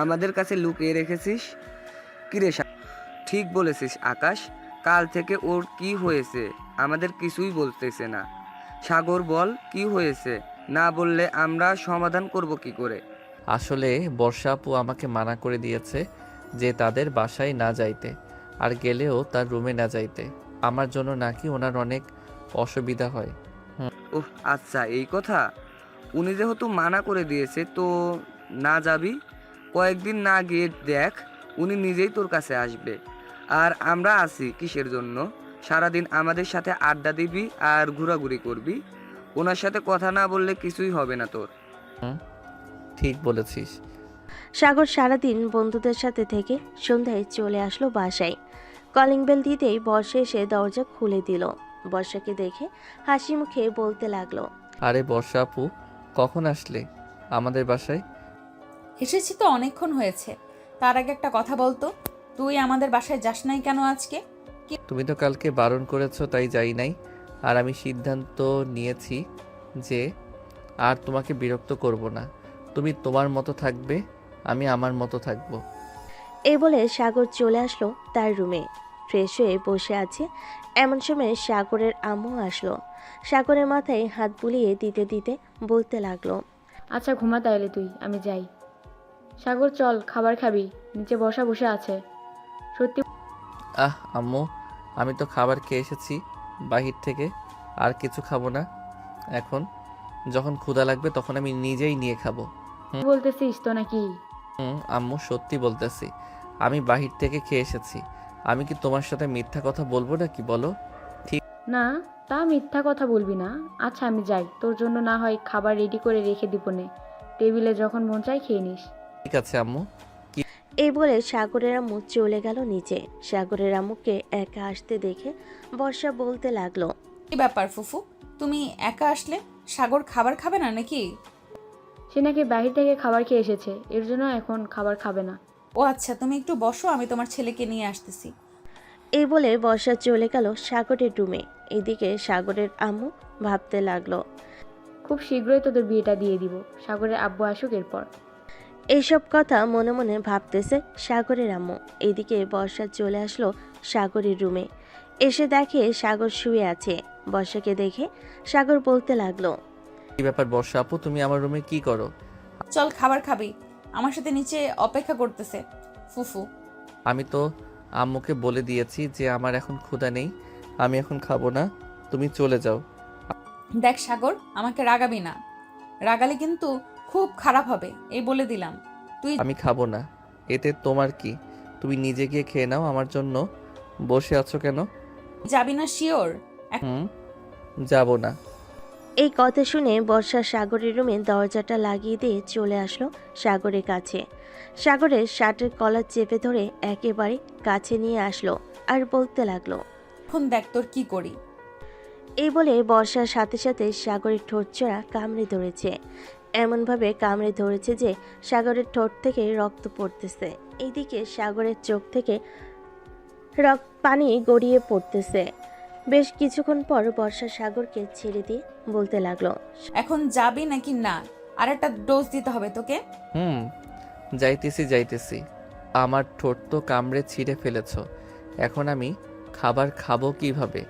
আমাদের কাছে লুকিয়ে রেখেছিস। কি রে ঠিক বলেছিস আকাশ, কাল থেকে ওর কি হয়েছে আমাদের কিছুই বলতেছে না। সাগর বল, কি হয়েছে? না বললে আমরা সমাধান করব কি করে? আসলে বর্ষা আপু আমাকে মানা করে দিয়েছে যে তাদের বাসায় না যাইতে, আর গেলেও তার রুমে না যাইতে। আমার জন্য নাকি ওনার অনেক অসুবিধা হয়। ওহ আচ্ছা, এই কথা। উনি যেহেতু মানা করে দিয়েছে তো না যাবি। কয়েকদিন না গিয়ে দেখ, উনি নিজেই তোর কাছে আসবে। আর আমরা আছি কিসের জন্য? সারাদিন আমাদের সাথে আড্ডা দিবি আর ঘোরাঘুরি করবি। ওনার সাথে কথা না বললে কিছুই হবে না তোর। ঠিক বলেছিস। সাগর সারাদিন বন্ধুদের সাথে থেকে সন্ধ্যায় চলে আসলো বাসায়। কলিং বেল দিতেই বর্ষা এসে দরজা খুলে দিল। বর্ষাকে দেখে হাসি মুখে বলতে লাগলো। আরে বর্ষা আপু, কখন আসলে আমাদের বাসায়? এসেছি তো অনেকক্ষণ হয়েছে। তার আগে একটা কথা বলতো, তুই আমাদের বাসায় যাস নাই কেন আজকে? তুমি তো কালকে বারণ করেছো তাই যাই নাই। আর আমি সিদ্ধান্ত নিয়েছি যে আর তোমাকে বিরক্ত করব না। তুমি তোমার মতো থাকবে, আমি আমার মতো থাকবো। এই বলে সাগর চলে আসলো তার রুমে। ফ্রেশ হয়ে বসে আছে। এমন সময় সাগরের আম্মু আসলো। সাগরের মাথায় হাত বুলিয়ে দিতে দিতে বলতে লাগলো। আচ্ছা ঘুমা তাইলে তুই, আমি যাই। সাগর চল, খাবার খাবি, নিচে বসা বসে আছে। সত্যি আম্মু, আমি তো খাবার খেয়ে এসেছি বাহির থেকে, আর কিছু খাবো না। এখন যখন ক্ষুধা লাগবে তখন আমি নিজেই নিয়ে খাবো। বলতেছিস তো নাকি? আম্মু সত্যি বলতেছি, আমি বাহির থেকে খেয়ে এসেছি। আমি কি তোমার সাথে মিথ্যা কথা বলবো নাকি বলো? না, তা মিথ্যা কথা বলবি না। আচ্ছা আমি যাই, তোর জন্য না হয় খাবার রেডি করে রেখে দিব নে, টেবিলে যখন মন চাই খেয়ে নিস। ঠিক আছে আম্মু। এই বলে সাগরের আম্মু চলে গেল নিচে। সাগরের আম্মুকে একা আসতে দেখে বর্ষা বলতে লাগলো। কি ব্যাপার ফুফু, তুমি একা আসলে? সাগর খাবার খাবে না নাকি? সে নাকি বাহির থেকে খাবার খেয়ে এসেছে, এর জন্য এখন খাবার খাবে না। ও আচ্ছা, তুমি একটু বসো, আমি তোমার ছেলেকে নিয়ে আসতেছি। এই বলে বর্ষা চলে গেল সাগরের রুমে। এদিকে সাগরের আম্মু ভাবতে লাগলো। খুব শীঘ্রই তোদের বিয়েটা দিয়ে দিব, সাগরের আব্বু আসুক এরপর। এইসব কথা মনে মনে ভাবতেছে সাগরের আম্মু। এদিকে বর্ষা চলে আসলো সাগরের রুমে। এসে দেখে সাগর শুয়ে আছে। বর্ষাকে দেখে সাগর বলতে লাগলো। কি ব্যাপার বর্ষা আপু, তুমি আমার রুমে কি করো? চল খাবার খাবি, আমার সাথে নিচে অপেক্ষা করতেছে ফুফু। আমি তো আম্মুকে বলে দিয়েছি যে আমার এখন ক্ষুধা নেই, আমি এখন খাবো না, তুমি চলে যাও। দেখ সাগর, আমাকে রাগাবি না, রাগালে কিন্তু খুব খারাপ হবে, এই বলে দিলাম। তুই আমি খাবো না, এতে তোমার কি? তুমি নিজে গিয়ে খেয়ে নাও, আমার জন্য বসে আছো কেন? যাবি না শিওর? যাব না। এই কথা শুনে বর্ষা সাগরের রুমে দরজাটা লাগিয়ে দিয়ে চলে আসলো সাগরের কাছে। সাগরের শার্টের কলার চেপে ধরে একেবারে কাছে নিয়ে আসলো আর বলতে লাগলো, এখন দেখ তোর কি করি। এই বলে বর্ষার সাথে সাথে সাগরের ঠোঁটচোরা কামড়ে ধরেছে। এমনভাবে কামড়ে ধরেছে যে সাগরের ঠোঁট থেকে রক্ত পড়তেছে। এইদিকে সাগরের চোখ থেকে পানি গড়িয়ে পড়তেছে। বেশ কিছুক্ষণ পর বর্ষা সাগরকে ছেড়ে দিয়ে বলতে লাগলো, এখন যাবি নাকি না? আর একটা ডোজ দিতে হবে তোকে। যাইতেছি। আমার ঠোঁট তো কামড়ে ছিঁড়ে ফেলেছো, এখন আমি খাবার খাবো কিভাবে?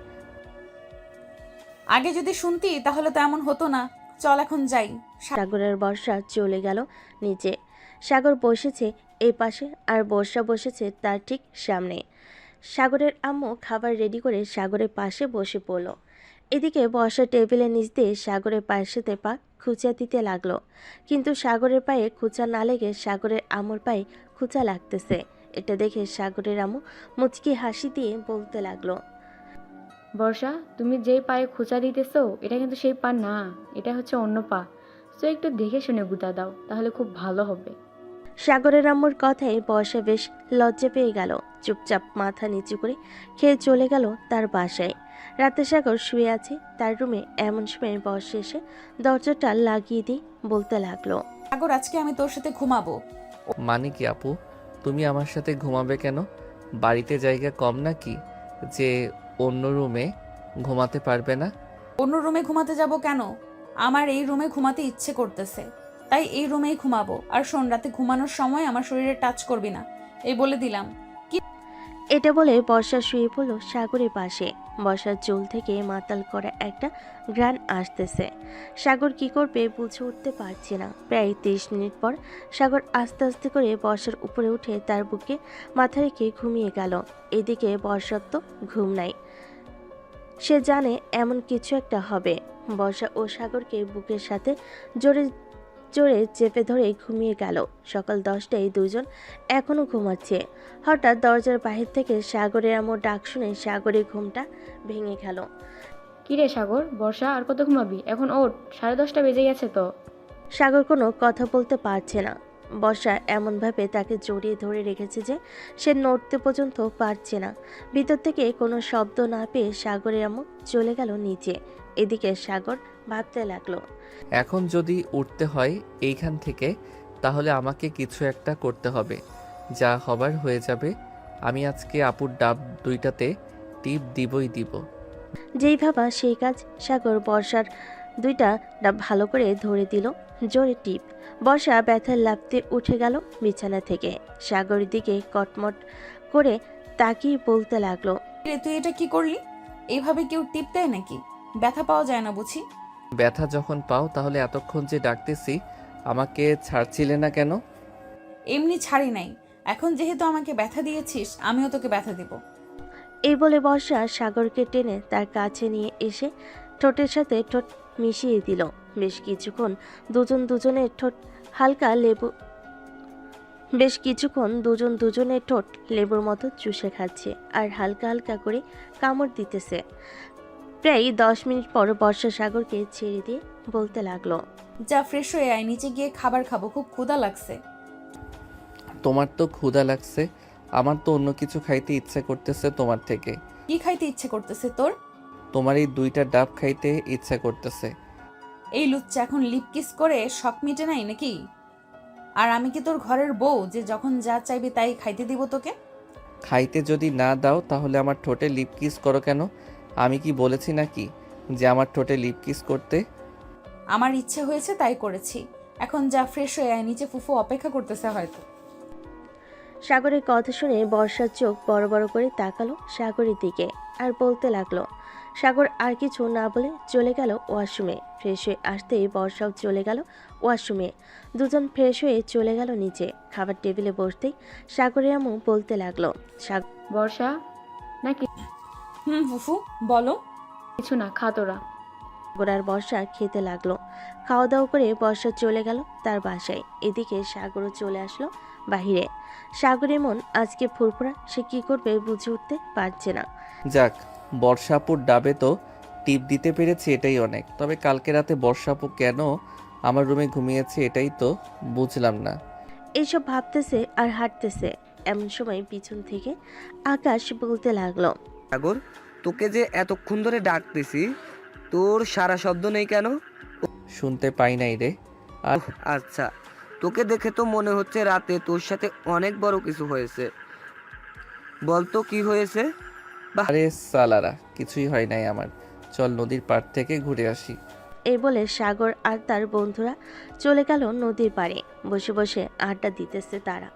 আগে যদি শুনতি তাহলে তো এমন হতো না। চল এখন যাই। সাগরের বর্ষা চলে গেল নিচে। সাগর বসেছে এই পাশে আর বর্ষা বসেছে তার ঠিক সামনে। সাগরের আম্মু খাবার রেডি করে সাগরের পাশে বসে পড়ল। এদিকে বর্ষা টেবিলের নিচ দিয়ে সাগরের পায়ের সাথে পা খুঁচা দিতে লাগলো, কিন্তু সাগরের পায়ে খুঁচা না লেগে সাগরের আম্মুর পায়ে খুঁচা লাগতেছে। এটা দেখে সাগরের আম্মু মুচকি হাসি দিয়ে বলতে লাগলো, বর্ষা, তুমি যেই পায়ে খোঁচা দিতেছো এটা কিন্তু সেই পা না, এটা হচ্ছে অন্য পা। সো একটু দেখে শুনে গুঁতা দাও, তাহলে খুব ভালো হবে। সাগরের আম্মুর কথায় বর্ষা বেশ লজ্জা পেয়ে গেল। চুপচাপ মাথা নিচু করে খেয়ে চলে গেল তার বাসায়। রাতে সাগর শুয়ে আছে তার রুমে। এমন সময় বর্ষা এসে দরজাটা লাগিয়ে দিয়ে বলতে লাগলো, সাগর, আজকে আমি তোর সাথে ঘুমাবো। মানে কি আপু, তুমি আমার সাথে ঘুমাবে কেন? বাড়িতে জায়গা কম নাকি যে অন্য রুমে ঘুমাতে পারবে না? অন্য রুমে ঘুমাতে যাব কেন? আমার এই রুমে ঘুমাতে ইচ্ছে করতেছে, তাই এই রুমেই ঘুমাবো। আর শোন, রাতে ঘুমানোর সময় আমার শরীরে টাচ করবি না, এই বলে দিলাম। এটা বলে বর্ষা শুয়ে পড়ল সাগরের পাশে। বর্ষার চুল থেকে মাতাল করা একটা ঘ্রাণ আসতেছে। সাগর কি করবে বুঝে উঠতে পারছে না। প্রায় 30 মিনিট পর সাগর আস্তে আস্তে করে বর্ষার উপরে উঠে তার বুকে মাথা রেখে ঘুমিয়ে গেল। এদিকে বর্ষার তো ঘুম নাই, সে জানে এমন কিছু একটা হবে। বর্ষা ও সাগরকে বুকের সাথে জোরে জোরে চেপে ধরে ঘুমিয়ে গেল। সকাল 10টায় দুজন এখনো ঘুমাচ্ছে। হঠাৎ দরজার বাহির থেকে সাগরের আম্মুর ডাক শুনে সাগরের ঘুমটা ভেঙে গেল। কিরে সাগর, বর্ষা আর কত ঘুমাবি? এখন ওঠ, 10:30 বেজে গেছে তো। সাগর কোনো কথা বলতে পারছে না। বর্ষা এমনভাবে তাকে জড়িয়ে ধরে রেখেছে যে সে নড়তে পর্যন্ত পারছে না। ভিতর থেকে কোনো শব্দ না পেয়ে সাগরের আম্মু চলে গেল নিচে। এদিকে সাগর ভাবতে লাগলো, এখন যদি উঠতে হয় এইখান থেকে, তাহলে আমাকে কিছু একটা করতে হবে। যা হবার হয়ে যাবে। আমি আজকে আপুর ডাব 2টাতে টিপ দিবই দিব। যেই ভাবা সেই কাজ। সাগর বর্ষার 2টা ডাব ভালো করে ধরে দিল জোরে টিপ। বর্ষা ব্যথার লাফতে উঠে গেল বিছানা থেকে। সাগরের দিকে কটমট করে তাকিয়ে বলতে লাগলো, রে, তুই এটা কি করলি? এইভাবে কেউ টিপ দেয় নাকি? ব্যথা পাওয়া যায় না বুঝি? ব্যথা যখন পাও তাহলে এতক্ষণ যে ডাকতেছি আমাকে ছাড়ছিলে না কেন? এমনি ছাড়ি নাই, এখন যেহেতু আমাকে ব্যথা দিয়েছিস আমিও তোকে ব্যথা দিব। এই বলে বর্ষা সাগরকে টেনে তার কাছে নিয়ে এসে ঠোঁটের সাথে ঠোঁট মিশিয়ে দিল। বেশ কিছুক্ষণ দুজনের ঠোঁট লেবুর মতো চুষে খাচ্ছে আর হালকা হালকা করে কামড় দিতেছে। প্রায় 10 মিনিট পর বর্ষা সাগরকে ছেড়ে দিয়ে বলতে লাগলো, যা ফ্রেশ হয়ে আয়, নিচে গিয়ে খাবার খাবো, খুব ক্ষুধা লাগছে। তোমার তো ক্ষুধা লাগছে, আমার তো অন্য কিছু খাইতে ইচ্ছা করতেছে তোমার থেকে। কি খাইতে ইচ্ছে করতেছে তোর? তোমার এই 2টা ডাব খাইতে ইচ্ছা করতেছে। এই লুচ্চা এখন লিপ কিস করে শখ মিটে নাই নাকি? আর আমি কি তোর ঘরের বউ যে যখন যা চাইবি তাই খাইতে দিব তোকে? খাইতে যদি না দাও তাহলে আমার ঠোঁটে লিপ কিস করো কেন? আমি কি বলেছি নাকি যে আমার ঠোঁটে লিপ কিস করতে? আমার ইচ্ছে হয়েছে তাই করেছি। এখন যা ফ্রেশ হয়ে আয়, নিচে ফুফু অপেক্ষা করতেছে হয়তো। সাগরের কথা শুনে বর্ষার চোখ বড় বড় করে তাকালো সাগরের দিকে। আর বলতে লাগলো। সাগর আর কিছু না বলে চলে গেল ওয়াশরুমে। ফ্রেশ হয়ে আসতেই বর্ষাও চলে গেল ওয়াশরুমে। দুজন ফ্রেশ হয়ে চলে গেল নিচে। খাবার টেবিলে বসতেই সাগরের আম্মু বলতে লাগলো। বর্ষা নাকি ফুফু বলো। কিছু না, খা তোরা। সাগর আর বর্ষা খেতে লাগলো। খাওয়া দাওয়া করে বর্ষা চলে গেল তার বাসায়। এদিকে সাগরও চলে আসলো বাহিরে। সাগরের মন আজকে ফুরফুরা, সে কি করবে বুঝে উঠতে পারছে না। যাক, বর্ষাপুর ডাবে তো টিপ দিতে পেরেছি, এটাই অনেক। তবে কালকে রাতে বর্ষাপু কেন আমার রুমে ঘুমিয়েছে এটাই তো বুঝলাম না। এইসব ভাবতেছে আর হাঁটতেছে। এমন সময় পিছন থেকে আকাশ বলতে লাগলো। সাগর, তোকে যে এতক্ষণ ধরে ডাকতেছি, তোর সারা শব্দ নেই কেন? শুনতে পাই নাই রে। আর আচ্ছা, তোকে দেখে তো মনে হচ্ছে রাতে তোর সাথে অনেক বড় কিছু হয়েছে। বলতো কি হয়েছে? আরে সালারা, কিছুই হয় নাই আমার। চল নদীর পাড় থেকে ঘুরে আসি। এই বলে সাগর আর তার বন্ধুরা চলে গেল নদীর পাড়ে। বসে বসে আড্ডা দিতেছে তারা।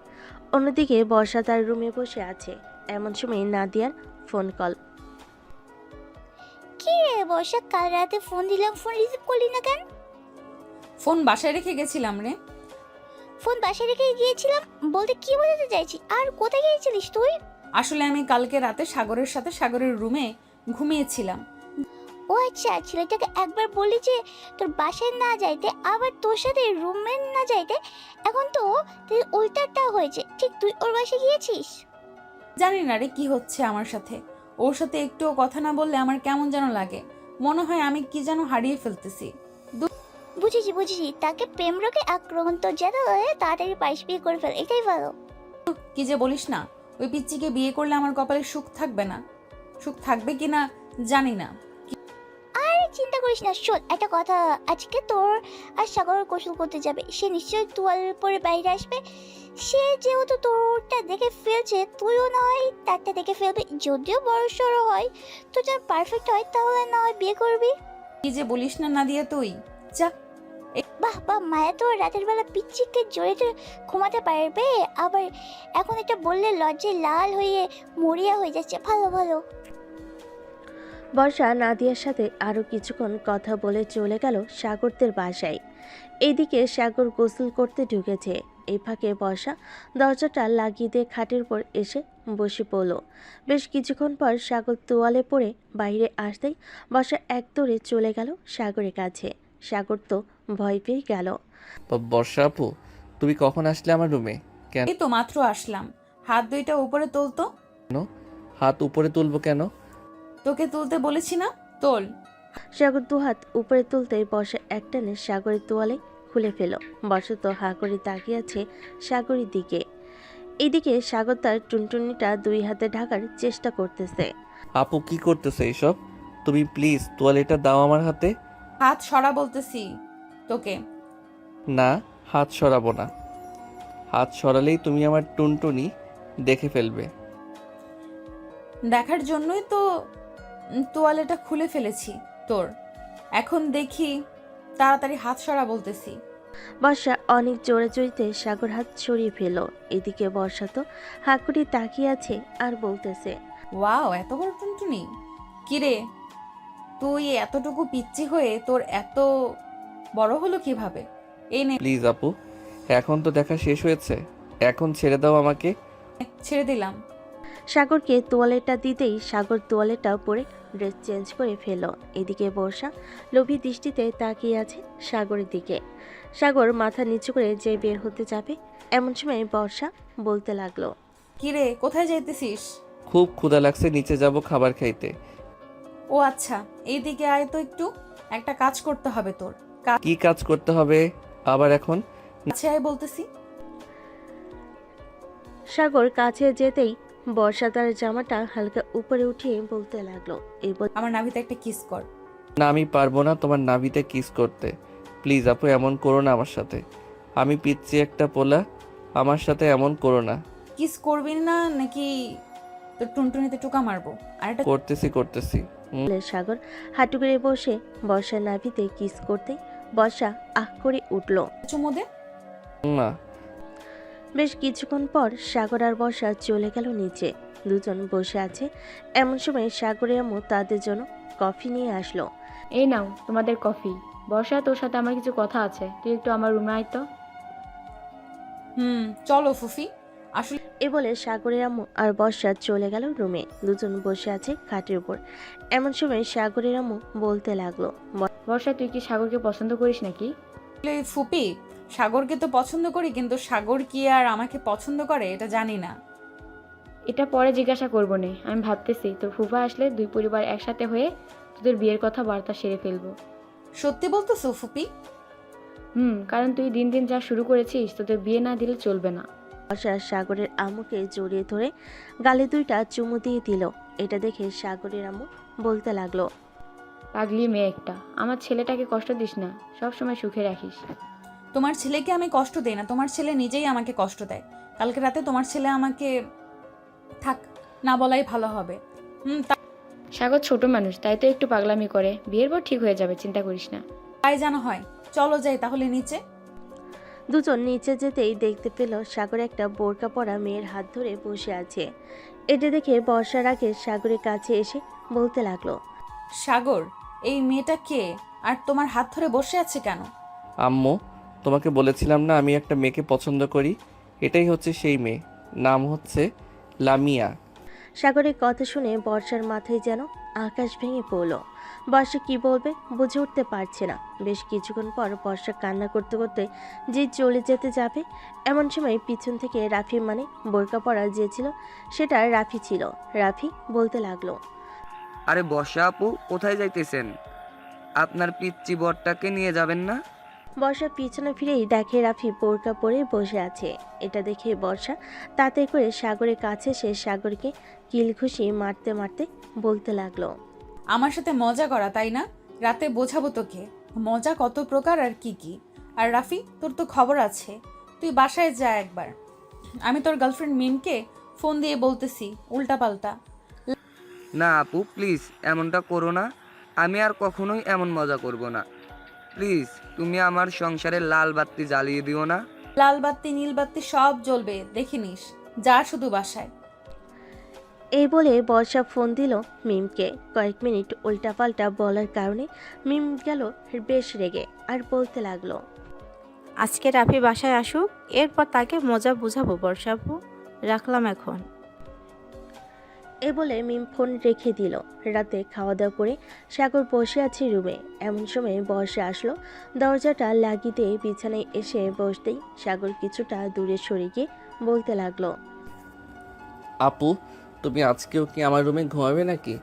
অন্যদিকে বর্ষা তার রুমে বসে আছে। এমন সময় নাদিয়ার ফোন কল। কি রে বর্ষা, কাল রাতে ফোন দিলাম, ফোন রিসিভ করলি না কেন? ফোন বাসায় রেখে গেছিলাম রে। ফোন বাসায় রেখে গিয়েছিলাম বলতে কি বোঝাতে চাইছি? আর কোথায় গিয়েছিলিস তুই? আসলে আমি কালকে রাতে সাগরের সাথে সাগরের রুমে ঘুমিয়েছিলাম। ও আচ্ছা, ছেলেটাকে একবার বললি যে তোর বাসায় না যাইতে, আবার তোর সাথে রুমে না যাইতে। এখন তো উল্টাটা হয়েছে। ঠিক তুই ওর বাসায় গিয়েছিস? জানি না রে কি হচ্ছে আমার সাথে। ওর সাথে একটুও কথা না বললে আমার কেমন যেন লাগে। মনে হয় আমি কি যেন হারিয়ে ফেলতেছি। বুঝেছি বুঝেছি, তাকে প্রেম রোগে আক্রমণ, তো যেন তাড়াতাড়ি পাইস বিয়ে করে ফেল, এটাই ভালো। কি যে বলিস না, ওই পিচ্চিকে বিয়ে করলে আমার কপালে সুখ থাকবে না। সুখ থাকবে কি না জানি না। আরে চিন্তা করিস না। শোন একটা কথা, আজকে তোর আর সাগর গোসল করতে যাবে। সে নিশ্চয়ই তোয়াল পরে বাইরে আসবে। সে যেহেতু তোরটা দেখে ফেলছে, তুইও না হয় তারটা দেখে ফেলবি। যদিও বড় সড়ো হয়, তো যার পারফেক্ট হয় তাহলে না হয় বিয়ে করবি। কি যে বলিস না নাদিয়া তুই। যা। বাহ বাহ, মায়া তো রাতের বেলা পিচ্চিকে জড়িয়ে ঘুমাতে পারবে। আবার এখন এটা বললে লজ্জায় লাল হয়ে মরিয়া হয়ে যাচ্ছে। ভালো ভালো। বর্ষা নাদিয়ার সাথে আরও কিছুক্ষণ কথা বলে চলে গেল সাগরদের বাসায়। এইদিকে সাগর গোসল করতে ঢুকেছে। এই ফাঁকে বর্ষা দরজাটা লাগিয়ে দিয়ে খাটের উপর এসে বসে পড়ল। বেশ কিছুক্ষণ পর সাগর তোয়ালে পড়ে বাইরে আসতেই বর্ষা এক দৌড়ে চলে গেল সাগরের কাছে। সাগর তো ভয় পেয়ে গেল। বর্ষা আপু, তুমি কখন আসলে আমার রুমে? কেন? এই তো মাত্র আসলাম। হাত দুইটা উপরে তোলতো। হাত উপরে তুলবো কেন? তোকে তুলতে বলেছি না, তোল। সাগর দুহাত উপরে তুলতেই বর্ষা একটানে সাগরের তোয়ালে খুলে ফেল। বর্ষা তো হা করে তাকিয়ে আছে সাগরের দিকে। এদিকে সাগর তার টুনটুনিটা দুই হাতে ঢাকার চেষ্টা করতেছে। আপু কি করতেছে এইসব? তুমি প্লিজ তোয়ালেটা দাও আমার হাতে। হাত সরা বলতেছি তোকে। না, হাত সরাবো না। হাত সরালেই তুমি আমার টুনটুনি দেখে ফেলবে। দেখার জন্যই তো তোয়ালেটা খুলে ফেলেছি তোর। এখন দেখি, তাড়াতাড়ি হাত সরা বলতেছি। বর্ষা অনেক জোরে জড়িতে সাগর হাত সরিয়ে ফেল। এদিকে বর্ষা তো হা করে তাকিয়ে আছে আর বলতেছে। ওয়াও, এত বড় টুনটুনি! কিরে, তুই এতটুকু পিচ্চি হয়ে তোর এত বড় হলো কিভাবে? এই নে। প্লিজ আপু, এখন তো দেখা শেষ হয়েছে, এখন ছেড়ে দাও আমাকে। ছেড়ে দিলাম। সাগরকে তোয়ালেটা দিতেই সাগর তোয়ালেটা পরে ড্রেস চেঞ্জ করে ফেল। এদিকে বর্ষা লোভী দৃষ্টিতে তাকিয়ে আছে সাগরের দিকে। সাগর মাথা নিচু করে যে বের হতে যাবে, এমন সময় বর্ষা বলতে লাগলো। কিরে, কোথায় যাইতেছিস? খুব ক্ষুধা লাগছে, নিচে যাব খাবার খাইতে। ও আচ্ছা, এইদিকে আয় তো একটু। একটা কাজ করতে হবে তোর। কি কাজ করতে হবে আবার এখন? কাছে আয় বলতেছি। সাগর কাছে যেতেই বর্ষা তার জামাটা হালকা উপরে উঠিয়ে বলতে লাগলো। আমার নাভিতে একটা কিস কর। না, আমি পারবো না তোমার নাভিতে কিস করতে। প্লিজ আপু, এমন করো না আমার সাথে। আমি পিচ্ছি একটা পোলা, আমার সাথে এমন করো না। কিস করবি না নাকি তোর টুনটুনিতে টুকা মারবো? আর এটা করতেছি। বলে সাগর হাঁটু করে বসে বর্ষার নাভিতে কিস করতে বর্ষা আহ করে উঠল। চুমো দে। না। বেশ কিছুক্ষণ পর সাগর আর বর্ষা চলে গেল নিচে। দুজন বসে আছে। এমন সময় সাগরের আম্মু তাদের জন্য কফি নিয়ে আসলো। এই নাও তোমাদের কফি। বর্ষা, তোর সাথে আমার কিছু কথা আছে, তুই একটু আমার রুমে আয় তো। চলো ফুফি। আসলে এ বলে সাগরের আম্মু আর বর্ষা চলে গেল রুমে। দুজন বসে আছে খাটের উপর। এমন সময় সাগরের আম্মু বলতে লাগলো, বর্ষা, তুই কি সাগরকে পছন্দ করিস নাকি? ফুপি, সাগরকে তো পছন্দ করি, কিন্তু সাগর কি আর আমাকে পছন্দ করে এটা জানি না। এটা পরে জিজ্ঞাসা করবো নে। আমি ভাবতেছি তোর ফুফা আসলে দুই পরিবার একসাথে হয়ে তোদের বিয়ের কথা বার্তা সেরে ফেলবো। সত্যি বলতেছো ফুপি? কারণ তুই দিন দিন যা শুরু করেছিস, তোদের বিয়ে না দিলে চলবে না। বর্ষা সাগরের আম্মুকে জড়িয়ে ধরে গালে দুইটা চুমু দিয়ে দিল। এটা দেখে সাগরের আম্মু বলতে লাগলো, পাগলি মেয়ে একটা, আমার ছেলেটাকে কষ্ট দিস না, সব সময় সুখে রাখিস। তোমার ছেলেকে আমি কষ্ট দেই না, তোমার ছেলে নিজেই আমাকে কষ্ট দেয়। কালকে রাতে তোমার ছেলে আমাকে থাক না বলাই ভালো হবে। সাগর ছোট মানুষ, তাই তো একটু পাগলামি করে। বিয়ের পর ঠিক হয়ে যাবে, চিন্তা করিস না। তাই যেন হয়। চলো যাই তাহলে নিচে। দুজন নিচে যেতেই দেখতে পেল সাগর একটা বোরকা পরা মেয়ের হাত ধরে বসে আছে। এটা দেখে বর্ষার আগে সাগরের কাছে এসে বলতে লাগলো, সাগর, এই মেয়েটা কে আর তোমার হাত ধরে বসে আছে কেন? আম্মু, তোমাকে বলেছিলাম না আমি একটা মেয়েকে পছন্দ করি। এটাই হচ্ছে সেই মেয়ে, নাম হচ্ছে লামিয়া। সাগরের কথা শুনে বর্ষার মাথায় যেন আকাশ ভেঙে পড়ল। বর্ষা কি বলবে বুঝে উঠতে পারছে না। বেশ কিছুক্ষণ পর বর্ষা কান্না করতে করতে যে চলে যেতে যাবে, এমন সময় পিছন থেকে রাফি, মানে বোরকা পরা যে ছিল সেটা রাফি ছিল। রাফি বলতে লাগলো, আরে বর্ষা আপু, কোথায় যাইতেছেন? আপনার পিচ্চি বরটাকে নিয়ে যাবেন না? বর্ষা পিছনে ফিরেই দেখে রাফি বোরকা পরে বসে আছে। এটা দেখে বর্ষা তাতে করে সাগরের কাছে সে সাগরকে কিলঘুষি মারতে মারতে বলতে লাগলো, আমার সাথে মজা করা, তাই না? রাতে বোঝাবো তোকে মজা কত প্রকার আর কি কি। আর রাফি, তোর তো খবর আছে, তুই বাসায় যা একবার। আমি তোর গার্লফ্রেন্ড মিমকে ফোন দিয়ে বলতেছি উল্টাপাল্টা। না আপু, প্লিজ এমনটা করো না। আমি আর কখনোই এমন মজা করব না। প্লিজ তুমি আমার সংসারে লাল বাতি জ্বালিয়ে দিও না। লাল বাত্তি নীল বাত্তি সব জ্বলবে, দেখে নিস। যা শুধু বাসায়। এই বলে বর্ষা ফোন দিল মিমকে। কয়েক মিনিট উল্টাপাল্টা বলার কারণে মিম গেল বেশ রেগে আর বলতে লাগলো, আজকে রাফি বাসায় আসুক, এরপর তাকে মজা বুঝাবো বর্ষাপু। রাখলাম এখন। এ বলে মিম ফোন রেখে দিল। রাতে খাওয়া দাওয়া করে সাগর বসে আছে রুমে। এমন সময় বর্ষা আসলো। দরজাটা লাগিয়ে দিয়ে বিছানায় এসে বসতেই সাগর কিছুটা দূরে সরে গিয়ে বলতে লাগলো, আপু, তুমি আজকেও কি আমার রুমে ঘুমাবে নাকি?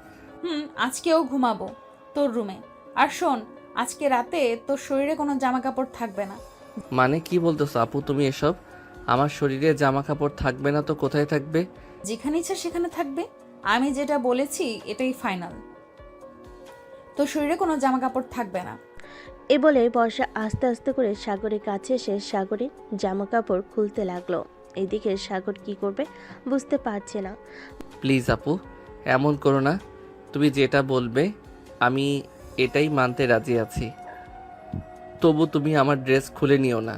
আজকেও ঘুমাবো তোর রুমে। আর শোন, আজকে রাতে তোর শরীরে কোনো জামা কাপড় থাকবে না। মানে কি বলতেছো আপু তুমি এসব? আমার শরীরে জামা কাপড় থাকবে না তো কোথায় থাকবে? যেখানে ইচ্ছা সেখানে থাকবে। আমি যেটা বলেছি এটাই ফাইনাল। তোর শরীরে কোনো জামা কাপড় থাকবে না। এ বলে বর্ষা আস্তে আস্তে করে সাগরের কাছে এসে সাগরের জামা কাপড় খুলতে লাগলো। এদিকে সাগর কি করবে বুঝতে পারছে না। প্লিজ আপু, এমন করো না। তুমি যেটা বলবে আমি এটাই মানতে রাজি আছি। তবু তুমি আমার ড্রেস খুলে নিও না।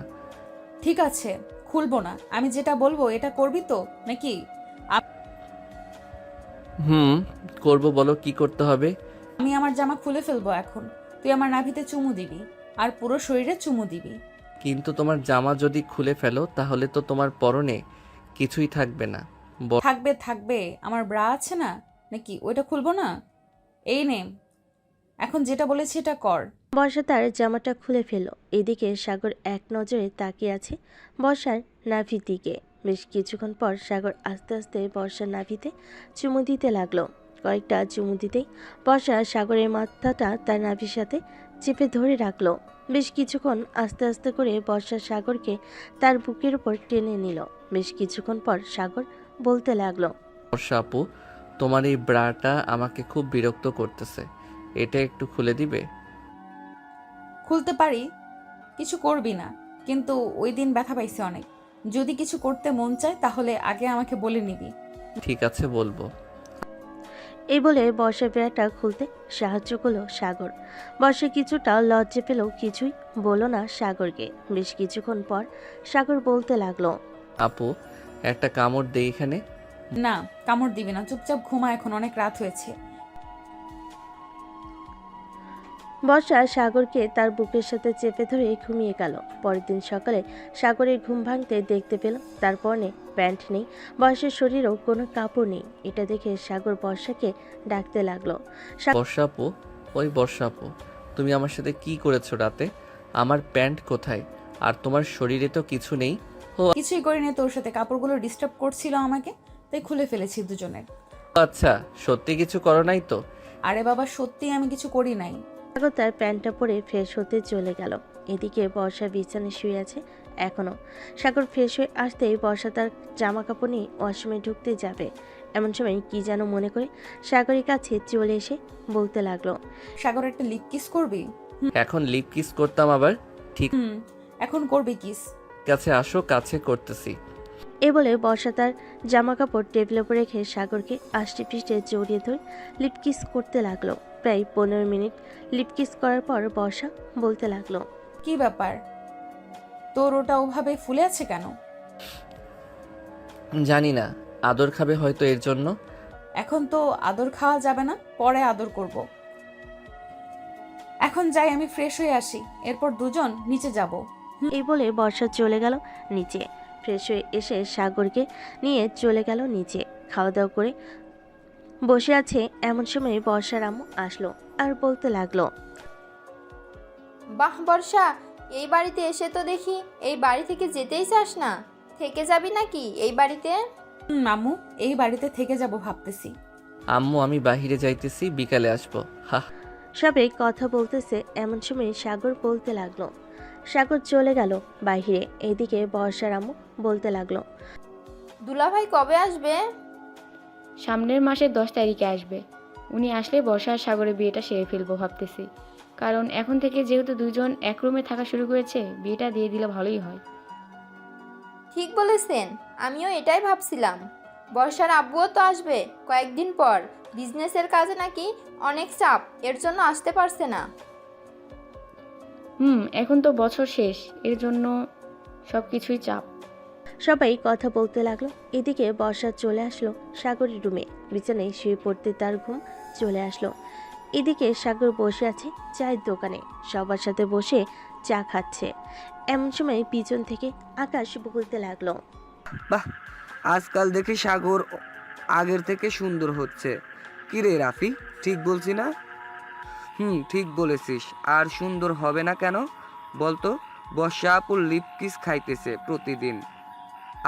ঠিক আছে, খুলবো না। আমি যেটা বলবো এটা করবি তো নাকি? করব, বলো কি করতে হবে? আমি আমার জামা খুলে ফেলবো এখন। তুই আমার নাভিতে চুমু দিবি আর পুরো শরীরে চুমু দিবি। কিন্তু তোমার জামা যদি খুলে ফেলো তাহলে তো তোমার পরনে কিছুই থাকবে না। থাকবে থাকবে, আমার ব্রা আছে না, নাকি ওইটা খুলবো না? এই নে, এখন যেটা বলেছি এটা কর। বর্ষা তার জামাটা খুলে ফেলল। এদিকে সাগর এক নজরে তাকিয়ে আছে বর্ষার নাভির দিকে। বেশ কিছুক্ষণ পর সাগর আস্তে আস্তে বর্ষার নাভিতে চুমু দিতে লাগলো। কয়েকটা চুমু দিতেই বর্ষা সাগরের মাথাটা তার নাভির সাথে চেপে ধরে রাখলো। বেশ কিছুক্ষণ আস্তে আস্তে করে বর্ষা সাগরকে তার বুকের উপর টেনে নিল। বেশ কিছুক্ষণ পর সাগর বলতে লাগলো, বর্ষা আপু, তোমার এই ব্রাটা আমাকে খুব বিরক্ত করতেছে, এটা একটু খুলে দিবে? খুলতে পারি, কিছু করবি না, কিন্তু ওই দিন ব্যথা পাইছি অনেক। যদি কিছু করতে মন চায় তাহলে আগে আমাকে বলে নিবি। ঠিক আছে, বলবো। এই বলে বর্ষা বেড়াটা খুলতে সাহায্য করলো সাগর। বর্ষা কিছুটা লজ্জা পেলেও কিছুই বলল না সাগরকে। বেশ কিছুক্ষণ পর সাগর বলতে লাগলো, আপু, একটা কামড় দেই এখানে। না, কামড় দিবি না, চুপচাপ ঘুমা, এখন অনেক রাত হয়েছে। বর্ষা সাগরকে তার বুকের সাথে চেপে ধরে ঘুমিয়ে গেল। পরের দিন সকালে সাগরের ঘুম ভাঙতে দেখতে পেল তার পরনে প্যান্ট নেই, বর্ষার শরীরেও কোনো কাপড় নেই। এটা দেখে সাগর বর্ষাকে ডাকতে লাগলো। বর্ষা আপু, ওই বর্ষা আপু, তুমি আমার সাথে কি করেছো রাতে? আমার প্যান্ট কোথায়? আর তোমার শরীরে তো কিছু নেই। কিছুই করিনি, তোর সাথে কাপড়গুলো ডিস্টার্ব করছিল আমাকে, তাই খুলে ফেলেছি দুজনের। আচ্ছা, সত্যি কিছু করো নাই তো? আরে বাবা, সত্যি আমি কিছু করি নাই। সাগর তার প্যান্টটা পরে ফ্রেশ হতে চলে গেল। এদিকে বর্ষা বিছানায় শুয়ে আছে এখনো। সাগর ফ্রেশ হয়ে আসতেই বর্ষা তার জামা কাপড় নিয়ে ওয়াশরুমে ঢুকতে যাবে। এমন সময় কি যেন মনে করে সাগরের কাছে চলে এসে বলতে লাগলো, সাগর, একটা লিপ কিস করবি? এখন লিপ কিস করতাম আবার? ঠিক এখন করবি কিস। আছে, আসো কাছে করতেছি। এ বলে বর্ষা তার জামা কাপড় টেবিলের উপর রেখে সাগরকে আষ্টে পৃষ্ঠে জড়িয়ে ধরে লিপ কিস করতে লাগলো। প্রায় 15 মিনিট লিপ কিস করার পর বর্ষা বলতে লাগলো, কি ব্যাপার, তোর ওটা ওভাবে ফুলে আছে কেন? জানি না, আদর খাবে হয়তো এর জন্য। এখন তো আদর খাওয়া যাবে না, পরে আদর করব। এখন যাই, আমি ফ্রেশ হয়ে আসি, এরপর দুজন নিচে যাব। এই বলে বর্ষা চলে গেল নিচে। ফ্রেশ হয়ে এসে সাগরকে নিয়ে চলে গেল নিচে। খাওয়া দাওয়া করে বসে আছে এমন সময় বর্ষার আম্মু আসলো আর বলতে লাগলো, বাহ বর্ষা, এই বাড়িতে এসে তো দেখি এই বাড়ি থেকে যেতেই চাস না। থেকে যাবি নাকি এই বাড়িতে? মামু, এই বাড়িতে থেকে যাব ভাবতেছি। আম্মু, আমি বাহিরে যাইতেছি, বিকালে আসবো। হা। সবাই কথা বলতেছে এমন সময় সাগর বলতে লাগলো। সাগর চলে গেল বাইরে। এদিকে বর্ষার আম্মু বলতে লাগলো, দুলাভাই কবে আসবে? সামনের মাসের 10 তারিখে আসবে। উনি আসলে বর্ষা আর সাগরের বিয়েটা সেরে ফেলবো ভাবতেছি। কারণ এখন থেকে যেহেতু দুজন এক রুমে থাকা শুরু করেছে, বিয়েটা দিয়ে দিলে ভালোই হয়। ঠিক বলেছেন, আমিও এটাই ভাবছিলাম। বর্ষার আব্বুও তো আসবে কয়েকদিন পর। বিজনেসের কাজে নাকি অনেক চাপ, এর জন্য আসতে পারছে না। এখন তো বছর শেষ, এর জন্য সব কিছুই চাপ। সবাই কথা বলতে লাগলো। এদিকে বর্ষা চলে আসলো সাগরের রুমে। বিছানায় শুয়ে পড়তে তার ঘুম চলে আসলো। এদিকে সাগর বসে আছে চায়ের দোকানে, সবার সাথে বসে চা খাচ্ছে। এমন সময় পিছন থেকে আকাশ বলতে লাগলো, বাহ, আজকাল দেখি সাগর আগের থেকে সুন্দর হচ্ছে। কি রে রাফি, ঠিক বলছি না? ঠিক বলেছিস। আর সুন্দর হবে না কেন বলতো? বর্ষা আপুর লিপ কিস খাইতেছে প্রতিদিন,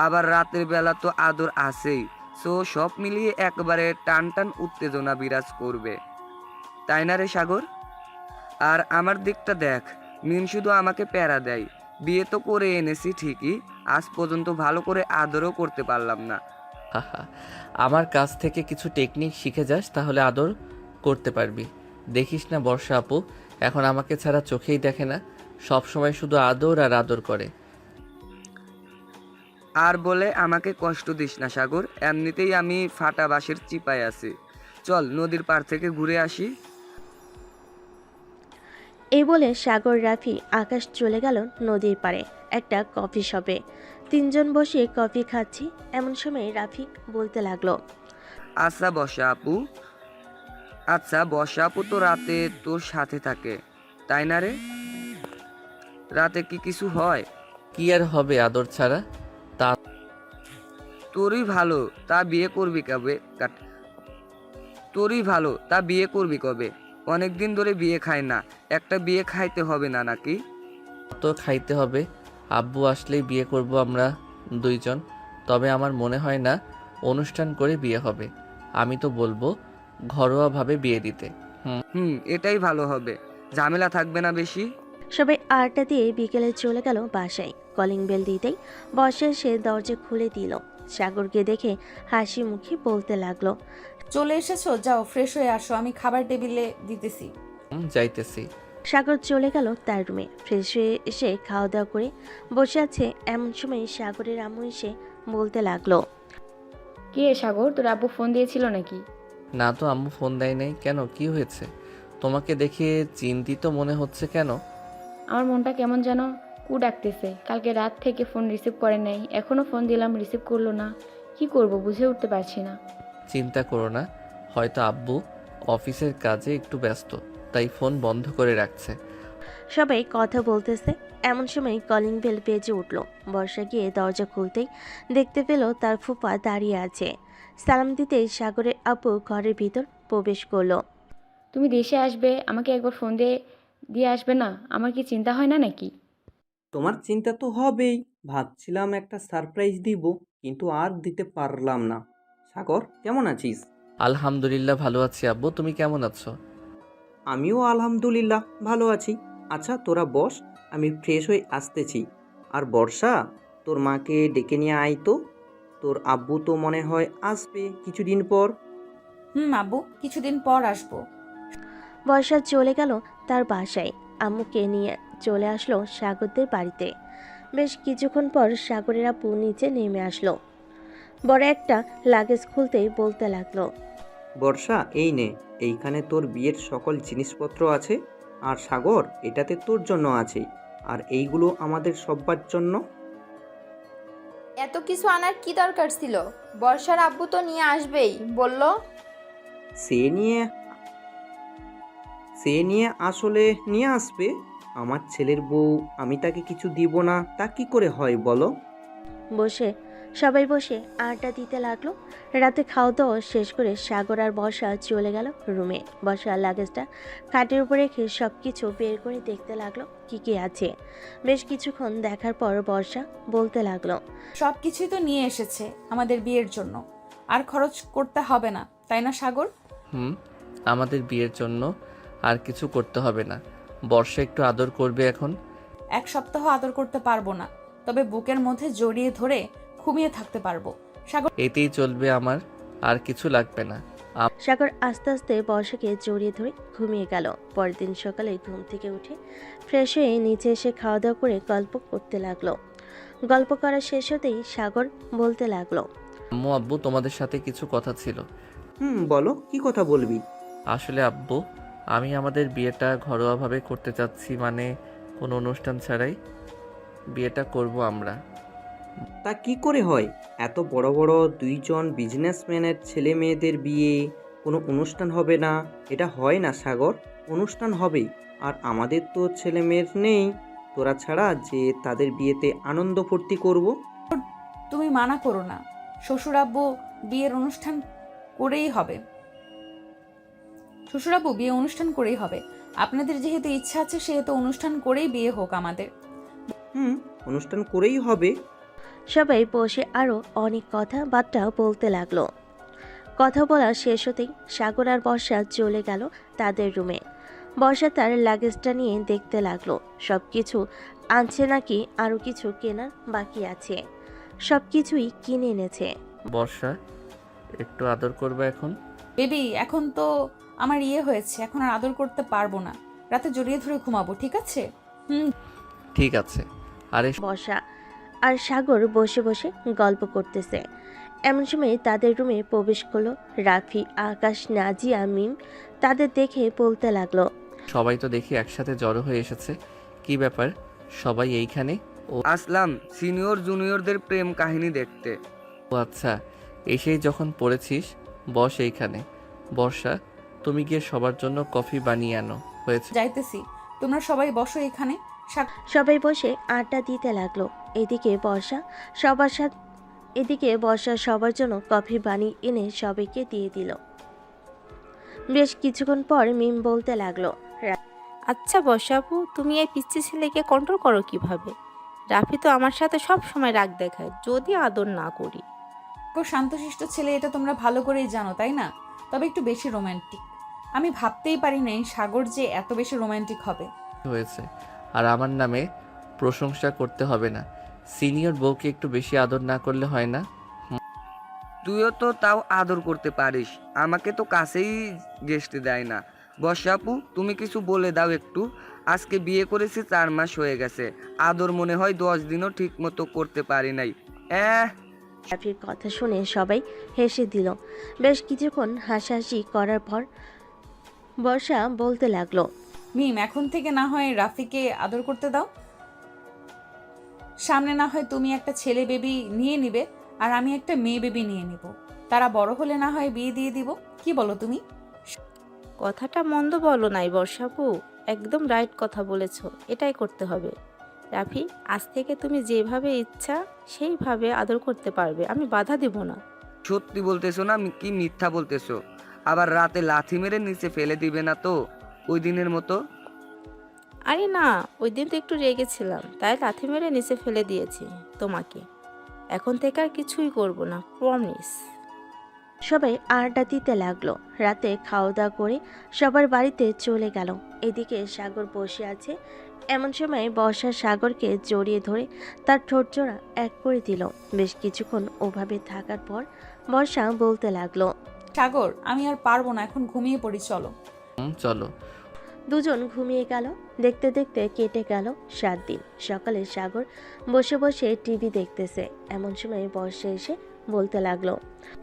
আবার রাতের বেলা তো আদর আছেই। সো সব মিলিয়ে একবারে টান টান উত্তেজনা বিরাজ করবে, তাই না রে সাগর? আর আমার দিকটা দেখ, মিম শুধু আমাকে প্যারা দেয়। বিয়ে তো করে এনেছি ঠিকই, আজ পর্যন্ত ভালো করে আদরও করতে পারলাম না। হাহা, আমার কাছ থেকে কিছু টেকনিক শিখে যাস, তাহলে আদর করতে পারবি। দেখিস না বর্ষা আপু এখন আমাকে ছাড়া চোখেই দেখে না, সব সময় শুধু আদর আর আদর করে। আর বলে আমাকে কষ্ট দিস না সাগর, এমনিতেই আমি ফাটা বাঁশের চিপায় আছি। চল নদীর পাড় থেকে ঘুরে আসি। এই বলে সাগর, রাফি, আকাশ চলে গেল নদীর পাড়ে একটা কফি শপে। তিনজন বসে কফি খাচ্ছি। এমন সময় রাফি বলতে লাগলো, আচ্ছা বর্ষা আপু তো রাতে তোর সাথে থাকে, তাই না রে? রাতে কি কিছু হয়? কি আর হবে আদর ছাড়া? তোরই ভালো, তা বিয়ে করবি কবে? তোরই ভালো, তা বিয়ে করবি কবে? অনেকদিন ধরে বিয়ে খায় না, একটা বিয়ে খাইতে হবে না নাকি? তো খাইতে হবে। আব্বু আসলেই বিয়ে করব আমরা দুইজন। তবে আমার মনে হয় না অনুষ্ঠান করে বিয়ে হবে। আমি তো বলবো ঘরোয়াভাবে বিয়ে দিতে। এটাই ভালো হবে, ঝামেলা থাকবে না বেশি। সবাই আড্ডা দিয়ে বিকেলে চলে গেল বাসায়। কলিং বেল দিতেই বসে সে দরজা খুলে দিল। সাগরকে দেখে হাসি মুখে বলতে লাগলো, চলে এসেছো, যাও ফ্রেশ হয়ে আসো, আমি খাবার টেবিলে দিতেছি। যাইতেছি। সাগর চলে গেল তার রুমে। ফ্রেশ হয়ে এসে খাওয়া দাওয়া করে বসে আছে এমন সময় সাগরের আম্মু এসে বলতে লাগলো, কি রে সাগর, তোর আব্বু ফোন দিয়েছিল নাকি? না তো, আম্মু ফোন দেয় নাই। কেন, কি হয়েছে? তোমাকে দেখে চিন্তিত মনে হচ্ছে কেন? আমার মনটা কেমন যেন কু ডাকতেছে। কালকে রাত থেকে ফোন রিসিভ করে নাই, এখনও ফোন দিলাম রিসিভ করলো না। কি করব বুঝে উঠতে পারছি না। চিন্তা করো না, হয়তো আব্বু অফিসের কাজে একটু ব্যস্ত, তাই ফোন বন্ধ করে রাখছে। সবাই কথা বলতেছে, এমন সময় কলিং বেল বেজে উঠল। বর্ষা গিয়ে দরজা খুলতেই দেখতে পেল তার ফুফা দাঁড়িয়ে আছে। সালাম দিতেই সাগরের আপু ঘরের ভিতর প্রবেশ করলো। তুমি দেশে আসবে, আমাকে একবার ফোন দিয়ে আসবে না? আমার কি চিন্তা হয় না নাকি? তোমার চিন্তা তো হবেই। ভাবছিলাম একটা সারপ্রাইজ দিব, কিন্তু আর দিতে পারলাম না। সাগর, কেমন আছিস? আলহামদুলিল্লাহ ভালো আছি আব্বু, তুমি কেমন আছো? আমিও আলহামদুলিল্লাহ ভালো আছি। আচ্ছা তোরা বস, আমি ফ্রেশ হয়ে আসতেছি। আর বর্ষা, তোর মাকে ডেকে নিয়ে আয় তো। তোর আব্বু তো মনে হয় আসবে কিছুদিন পর। আব্বু কিছুদিন পর আসবো। বর্ষা চলে গেল তার বাসায়। আম্মুকে নিয়ে চলে আসলো সাগরদের বাড়িতে। বেশ কিছুক্ষণ পর সাগরের আপু নিচে নেমে আসলো। বড় একটা লাগেজ খুলতেই বলতে লাগলো, বর্ষা, এই নে, এইখানে তোর বিয়ের সকল জিনিসপত্র আছে। আর সাগর, এটাতে তোর জন্য আছে। আর এইগুলো আমাদের সব্বার জন্য। এত কিছু আনার কি দরকার ছিল? বর্ষার আব্বু তো নিয়ে আসবেই বলল। সে নিয়ে আসলে নিয়ে আসবে। আমার ছেলের বউ, আমি তাকে কিছু দিব না তা কি করে হয় বলো? সবাই বসে আড্ডা দিতে লাগলো। রাতে খাওয়া দাওয়া শেষ করে সাগর আর বর্ষা চলে গেল রুমে। বর্ষা লাগেজটা খাটের উপর রেখে সব কিছু বের করে দেখতে লাগলো কি কি আছে। বেশ কিছুক্ষণ দেখার পর বর্ষা বলতে লাগলো, সব কিছুই তো নিয়ে এসেছে আমাদের বিয়ের জন্য, আর খরচ করতে হবে না, তাই না সাগর? আমাদের বিয়ের জন্য আর কিছু করতে হবে না। বর্ষা একটু আদর করবে এখন। 1 সপ্তাহ আদর করতে পারবো না, তবে বুকের মধ্যে জড়িয়ে ধরে ঘুমিয়ে থাকতে পারবো। সাগর, এতেই চলবে, আমার আর কিছু লাগবে না। সাগর আস্তে আস্তে বর্ষাকে জড়িয়ে ধরে ঘুমিয়ে গেল। পরের দিন সকালে ঘুম থেকে উঠে ফ্রেশ হয়ে নিচে এসে খাওয়া দাওয়া করে গল্প করতে লাগলো। গল্প করা শেষ হতেই সাগর বলতে লাগলো, আম্মু আব্বু তোমাদের সাথে কিছু কথা ছিল। বলো, কি কথা বলবি? আসলে আব্বু, আমি আমাদের বিয়েটা ঘরোয়াভাবে করতে চাচ্ছি, মানে কোনো অনুষ্ঠান ছাড়াই বিয়েটা করব আমরা। তা কি করে হয়? এত বড় বড় দুইজন বিজনেসম্যানের ছেলে মেয়েদের বিয়ে, কোনো অনুষ্ঠান হবে না? এটা হয় না সাগর, অনুষ্ঠান হবে। আর আমাদের তো ছেলে মেয়ের নেই তোরা ছাড়া যে তাদের বিয়েতে আনন্দ ফুর্তি করব। তুমি মানা করো না, শ্বশুর আব্বু বিয়ের অনুষ্ঠান করেই হবে। শ্বশুরাব্বু বিয়ে অনুষ্ঠান করেই হবে। আপনাদের যেহেতু ইচ্ছা আছে সেহেতু অনুষ্ঠান করেই বিয়ে হোক আমাদের। অনুষ্ঠান করেই হবে। সবাই বসে আরো অনেক কথাবার্তা বলতে লাগলো। কথা বলা শেষ হতেই সাগর আর বর্ষা চলে গেল তাদের রুমে। বর্ষা তার লাগেজটা নিয়ে দেখতে লাগলো সব কিছু আনছে নাকি আরো কিছু কেনার বাকি আছে। সব কিছুই কিনে এনেছে। বর্ষা, একটু আদর করবে এখন। বেবি, এখন তো আমার হয়েছে, এখন আর আদর করতে পারবো না। রাতে জড়িয়ে ধরে ঘুমাবো, ঠিক আছে? ঠিক আছে। আরে বর্ষা আর সাগর বসে বসে গল্প করতেছে। এমন সময় তাদের রুমে প্রবেশ করলো রাফি, আকাশ, নাজিয়া, মিম। তাদের দেখে বলতে লাগলো, সবাই তো দেখি একসাথে জড়ো হয়ে এসেছে, কি ব্যাপার সবাই এইখানে? আসলাম সিনিয়র জুনিয়রদের প্রেম কাহিনী দেখতে। ও আচ্ছা, এসেই যখন পড়েছিস বস এইখানে। বর্ষা, তুমি গিয়ে সবার জন্য কফি বানিয়ে আনো। হয়েছে? যাইতেছি, তোমরা সবাই বসো এখানে। সবাই বসে আড্ডা দিতে লাগলো। এদিকে বর্ষা সবার জন্য কফি বানিয়ে এনে সবাইকে দিয়ে দিল। বেশ কিছুক্ষণ পর মিম বলতে লাগলো, আচ্ছা বর্ষাপু, তুমি এই পিচ্চি ছেলেকে কন্ট্রোল করো কিভাবে? রাফি তো আমার সাথে সব সময় রাগ দেখায় যদি আদর না করি। খুব শান্তশিষ্ট ছেলে, এটা তোমরা ভালো করেই জানো তাই না? তবে একটু বেশি রোমান্টিক। আমি ভাবতেই পারি নাই সাগর যে এত বেশি রোমান্টিক হবে। হয়েছে, আর আমার নামে প্রশংসা করতে হবে না। সিনিয়র বউকে একটু বেশি আদর না করলে হয় না? তুইও তো তাও আদর করতে পারিস, আমাকে তো কাছেই ঘেঁষতে দেয় না। বর্ষাপু, তুমি কিছু বলে দাও একটু। আজকে বিয়ে করেছি 4 মাস হয়ে গেছে, আদর মনে হয় 10 দিনও ঠিক মতো করতে পারি নাই। রাফির কথা শুনে সবাই হেসে দিল। বেশ কিছুক্ষণ হাসাহাসি করার পর বর্ষা বলতে লাগলো, মিম, এখন থেকে না হয় রাফিকে আদর করতে দাও। সামনে না হয় তুমি একটা ছেলে বেবি নিয়ে নিবে, আর আমি একটা মেয়ে বেবি নিয়ে নিব। তারা বড় হলে না হয় বিয়ে দিয়ে দিব। কি বলো তুমি? কথাটা মন্দ বলো নাই বর্ষাপু, একদম রাইট কথা বলেছো, এটাই করতে হবে। রাফি, আজ থেকে তুমি যেভাবে ইচ্ছা সেইভাবে আদর করতে পারবে, আমি বাধা দেব না। সত্যি বলতেছো না কি মিথ্যা বলতেছো? আবার রাতে লাথি মেরে নিচে ফেলে দিবে না তো ওই দিনের মতো? আরে না, ওই দিন তো একটু রেগেছিলাম, তাই লাথি মেরে নিচে ফেলে দিয়েছি তোমাকে। এখন থেকে আর কিছুই করব না, প্রমিস। সবাই আড্ডা দিতে লাগলো। রাতে খাওয়া দাওয়া করে সবার বাড়িতে চলে গেল। এদিকে সাগর বসে আছে। এমন সময় বর্ষা সাগরকে জড়িয়ে ধরে তার ঠোঁটজোড়া এক করে দিল। বেশ কিছুক্ষণ ওভাবে থাকার পর বর্ষা বলতে লাগলো, সাগর, আমি আর পারবো না, এখন ঘুমিয়ে পড়ি, চলো। চলো। দুজন ঘুমিয়ে গেল। দেখতে দেখতে কেটে গেল 7 দিন। সকালে সাগর বসে বসে টিভি দেখতেছে। এমন সময় বর্ষা এসে বলতে লাগলো,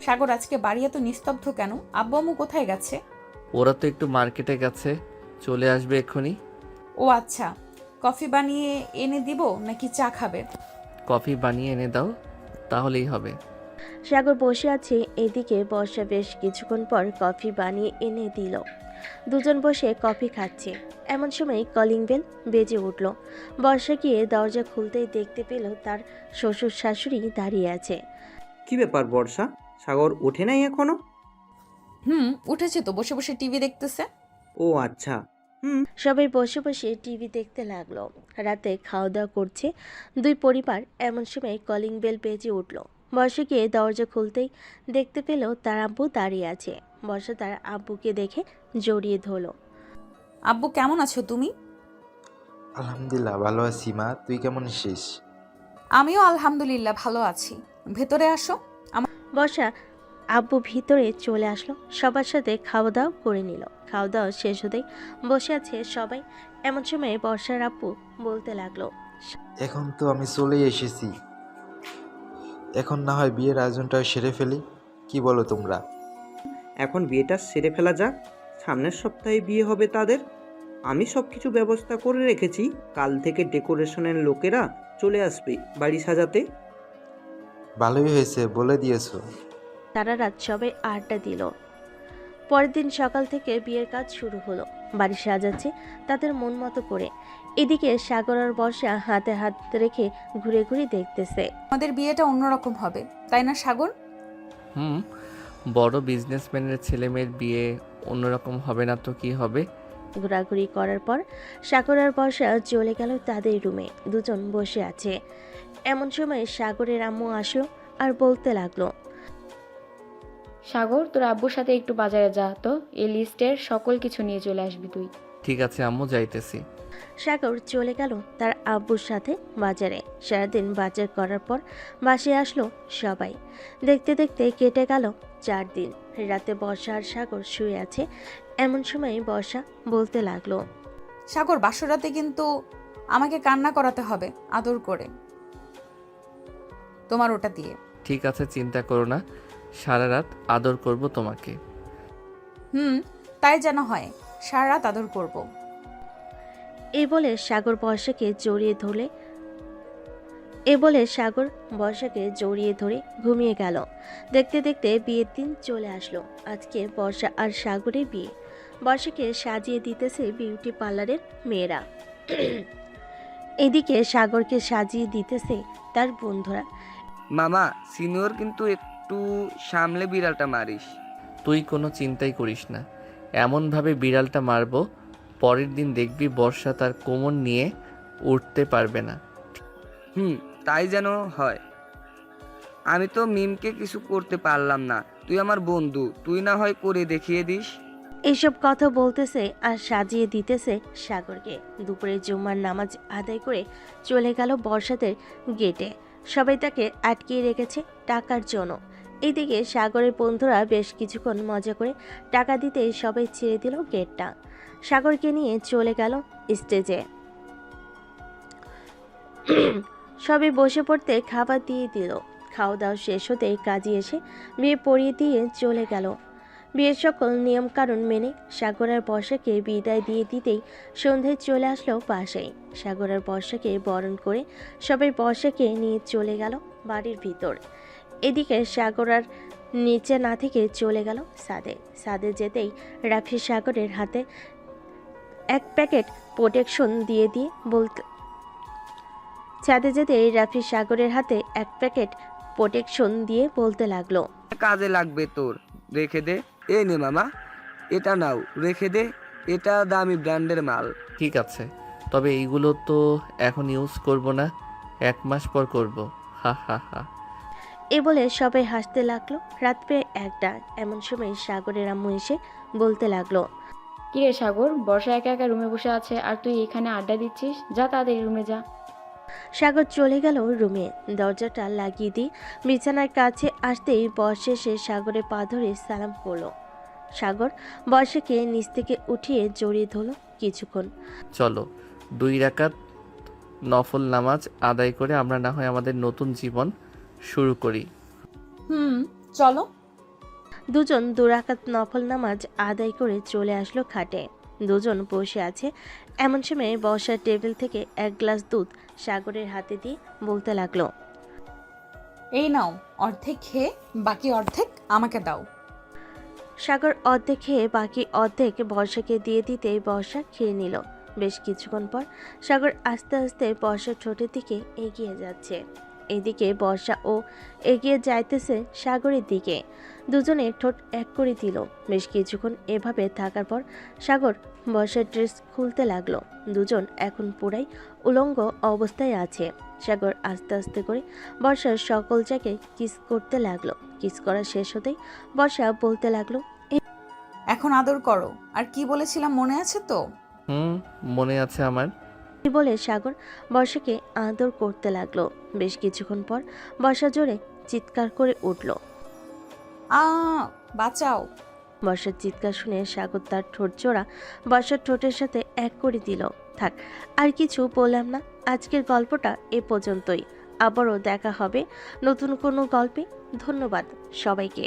সাগর, আজকে বাড়ি এত নিস্তব্ধ কেন? আব্বু আম্মু কোথায় গেছে? ওরা তো একটু মার্কেটে গেছে, চলে আসবে এক্ষুনি। ও আচ্ছা, কফি বানিয়ে এনে দিব নাকি চা খাবে? কফি বানিয়ে এনে দাও, তাহলেই হবে। সাগর বসে আছে। এদিকে বর্ষা বেশ কিছুক্ষণ পর কফি বানিয়ে এনে দিল। দুজন বসে কফি খাচ্ছে। এমন সময় কলিং বেল বেজে উঠল। বর্ষা গিয়ে দরজা খুলতেই দেখতে পেল তার শ্বশুর শাশুড়ি দাঁড়িয়ে আছে। কি ব্যাপার বর্ষা, সাগর ওঠে নাই এখনো? উঠেছে তো, বসে বসে টিভি দেখতেছে। ও আচ্ছা। সবাই বসে বসে টিভি দেখতে লাগলো। রাতে খাওয়া দাওয়া করছে দুই পরিবার। এমন সময় কলিং বেল বেজে উঠল। বর্ষা গিয়ে দরজা খুলতেই দেখতে পেল তার আব্বু দাঁড়িয়ে আছে। বর্ষা তার আব্বুকে দেখে জড়িয়ে ধরল। আব্বু, কেমন আছো তুমি? আলহামদুলিল্লাহ ভালো আছি মা, তুই কেমন আছিস? আমিও আলহামদুলিল্লাহ ভালো আছি। ভেতরে আসো। বর্ষা আব্বু ভিতরে চলে আসলো। সবার সাথে খাওয়া দাওয়া করে নিল। খাওয়া দাওয়া শেষ হতেই বসে আছে সবাই। এমন সময় বর্ষার আব্বু বলতে লাগলো, এখন তো আমি চলেই এসেছি, এখন না হয় বিয়ের আয়োজনটা সেরে ফেলি, কি বলো তোমরা? এখন বিয়েটা সেরে ফেলা যাক, সামনের সপ্তাহে বিয়ে হবে তাদের। আমি সব কিছু ব্যবস্থা করে রেখেছি, কাল থেকে ডেকোরেশনের লোকেরা চলে আসবে বাড়ি সাজাতে। ভালোই হয়েছে বলে দিয়েছো। সারা রাত সবাই আড্ডা দিল। পরের দিন সকাল থেকে বিয়ের কাজ শুরু হলো। বাড়ি সাজাচ্ছে তাদের মন মতো করে। এদিকে সাগর আর বর্ষা হাতে হাত রেখে ঘুরে ঘুরে দেখতেছে। আমাদের বিয়েটা অন্যরকম হবে, তাই না সাগর? বড় বিজনেসম্যানের ছেলে মেয়ের বিয়ে অন্যরকম হবে না তো কি হবে? ঘোরাঘুরি করার পর সাগর আর বর্ষা চলে গেল তাদের রুমে। দুজন বসে আছে। এমন সময় সাগরের আম্মু আসলো আর বলতে লাগলো, সাগর, তোর আব্বুর সাথে একটু বাজারে যা তো, এই লিস্টের সকল কিছু নিয়ে চলে আসবি তুই। ঠিক আছে আম্মু, যাইতেছি। সাগর চলে গেল তার আব্বুর সাথে বাজারে। সারাদিন বাজার করার পর বাসায় আসলো সবাই। দেখতে দেখতে কেটে গেল 4 দিন। রাতে বর্ষা আর সাগর শুয়ে আছে। এমন সময় বর্ষা বলতে লাগলো, সাগর, বাসরাতে কিন্তু আমাকে কান্না করাতে হবে আদর করে, তোমার ওটা দিয়ে। ঠিক আছে, চিন্তা করো না, সারা রাত আদর করব তোমাকে। তাই যেন হয়, সারা রাত আদর করব। এই বলে সাগর বর্ষাকে জড়িয়ে ধরে ঘুমিয়ে গেল। দেখতে দেখতে বিয়ের দিন চলে আসলো। আজকে বর্ষা আর সাগরের বিয়ে। বর্ষাকে সাজিয়ে দিতেছে বিউটি পার্লারের মেয়েরা। এদিকে সাগরকে সাজিয়ে দিতেছে তার বন্ধুরা। মামা, সিনিয়র কিন্তু একটু সামলে বিড়ালটা মারিস। তুই কোনো চিন্তাই করিস না, এমনভাবে বিড়ালটা মারবো পরের দিন দেখবি বর্ষা তার কোমর নিয়ে উঠতে পারবে না। তাই যেন হয়। আমি তো মিমকে কিছু করতে পারলাম না, তুই আমার বন্ধু, তুই না হয় করে দেখিয়ে দিস। এইসব কথা বলতেছে আর সাজিয়ে দিতেছে সাগরকে। দুপুরে জুম্মার নামাজ আদায় করে চলে গেল বর্ষাদের গেটে। সবাই তাকে আটকিয়ে রেখেছে টাকার জন্য। এদিকে সাগরের বন্ধুরা বেশ কিছুক্ষণ মজা করে টাকা দিতে সবাই ছেড়ে দিল গেটটা। সাগরকে নিয়ে চলে গেল স্টেজে। সবাই বসে পড়তে খাবার দিয়ে দিল। খাওয়া দাওয়া শেষ হতে কাজী এসে বিয়ে পড়িয়ে দিয়ে চলে গেল। বিয়ের সকল নিয়মকানুন মেনে সাগর আর বর্ষাকে বিদায় দিয়ে দিতেই সন্ধ্যায় চলে আসলো বাসায়। সাগর আর বর্ষাকে বরণ করে সবাই বর্ষাকে নিয়ে চলে গেল বাড়ির ভিতর। এদিকে সাগর আর নিচে না থেকে চলে গেল ছাদে। ছাদে যেতেই রাফি সাগরের হাতে এক প্যাকেট প্রোটেকশন দিয়ে বলতে ছাদে যেতেই রাফি সাগরের হাতে এক প্যাকেট প্রোটেকশন দিয়ে বলতে লাগলো, কাজে লাগবে তোর, রেখে দে। এই নে মামা, এটা নাও, রেখে দে, এটা দামি ব্র্যান্ডের মাল। ঠিক আছে, তবে এইগুলো তো এখন ইউজ করব না, 1 মাস পর করব। হা হা হা। এ বলে সবাই হাসতে লাগলো। রাত প্রায় 1টা। এমন সময় সাগরের আম্মু এসে বলতে লাগলো, কিরে সাগর, বর্ষা একা একা রুমে বসে আছে আর তুই এখানে আড্ডা দিচ্ছিস? যা তাড়াতাড়ি রুমে যা। সাগর চলে গেল রুমে। দরজাটা লাগিয়ে দিয়ে বিছানার কাছে আসতেই বর্ষা এসে সাগরের পা ধরে সালাম করলো। সাগর বর্ষাকে নিচ থেকে উঠিয়ে জড়িয়ে ধরল কিছুক্ষণ। চলো 2 রাকাত নফল নামাজ আদায় করে আমরা না হয় আমাদের নতুন জীবন শুরু করি। চলো। দুজন 2 রাকাত নফল নামাজ আদায় করে চলে আসলো খাটে। দুজন বসে আছে। এমন সময় বর্ষার টেবিল থেকে 1 গ্লাস দুধ সাগরের হাতে দিয়ে বলতে লাগলো, এই নাও, অর্ধেক খেয়ে বাকি অর্ধেক আমাকে দাও। সাগর অর্ধেক খেয়ে বাকি অর্ধেক বর্ষাকে দিয়ে দিতেই বর্ষা খেয়ে নিল। বেশ কিছুক্ষণ পর সাগর আস্তে আস্তে বর্ষার ঠোঁটের দিকে এগিয়ে যাচ্ছে। এদিকে বর্ষা ও এগিয়ে যাইতেছে সাগরের দিকে। দুজনে ঠোঁট এক করে দিল। বেশ কিছুক্ষণ এভাবে থাকার পর সাগর বর্ষার ড্রেস খুলতে লাগলো। দুজন এখন পুরাই উলঙ্গ অবস্থায় আছে। সাগর আস্তে আস্তে করে বর্ষার সকল জায়গায় কিস করতে লাগলো। কিস করা শেষ হতেই বর্ষা বলতে লাগলো, এখন আদর করো। আর কি বলেছিলাম মনে আছে তো? মনে আছে আমার। এই বলে সাগর বর্ষাকে আদর করতে লাগলো। বেশ কিছুক্ষণ পর বর্ষা জোরে চিৎকার করে উঠল। বাঁচাও। বর্ষার চিৎকার শুনে সাগর তার ঠোঁট জোড়া বর্ষার ঠোঁটের সাথে এক করে দিল। থাক, আর কিছু বললাম না। আজকের গল্পটা এ পর্যন্তই। আবারও দেখা হবে নতুন কোনো গল্পে। ধন্যবাদ সবাইকে।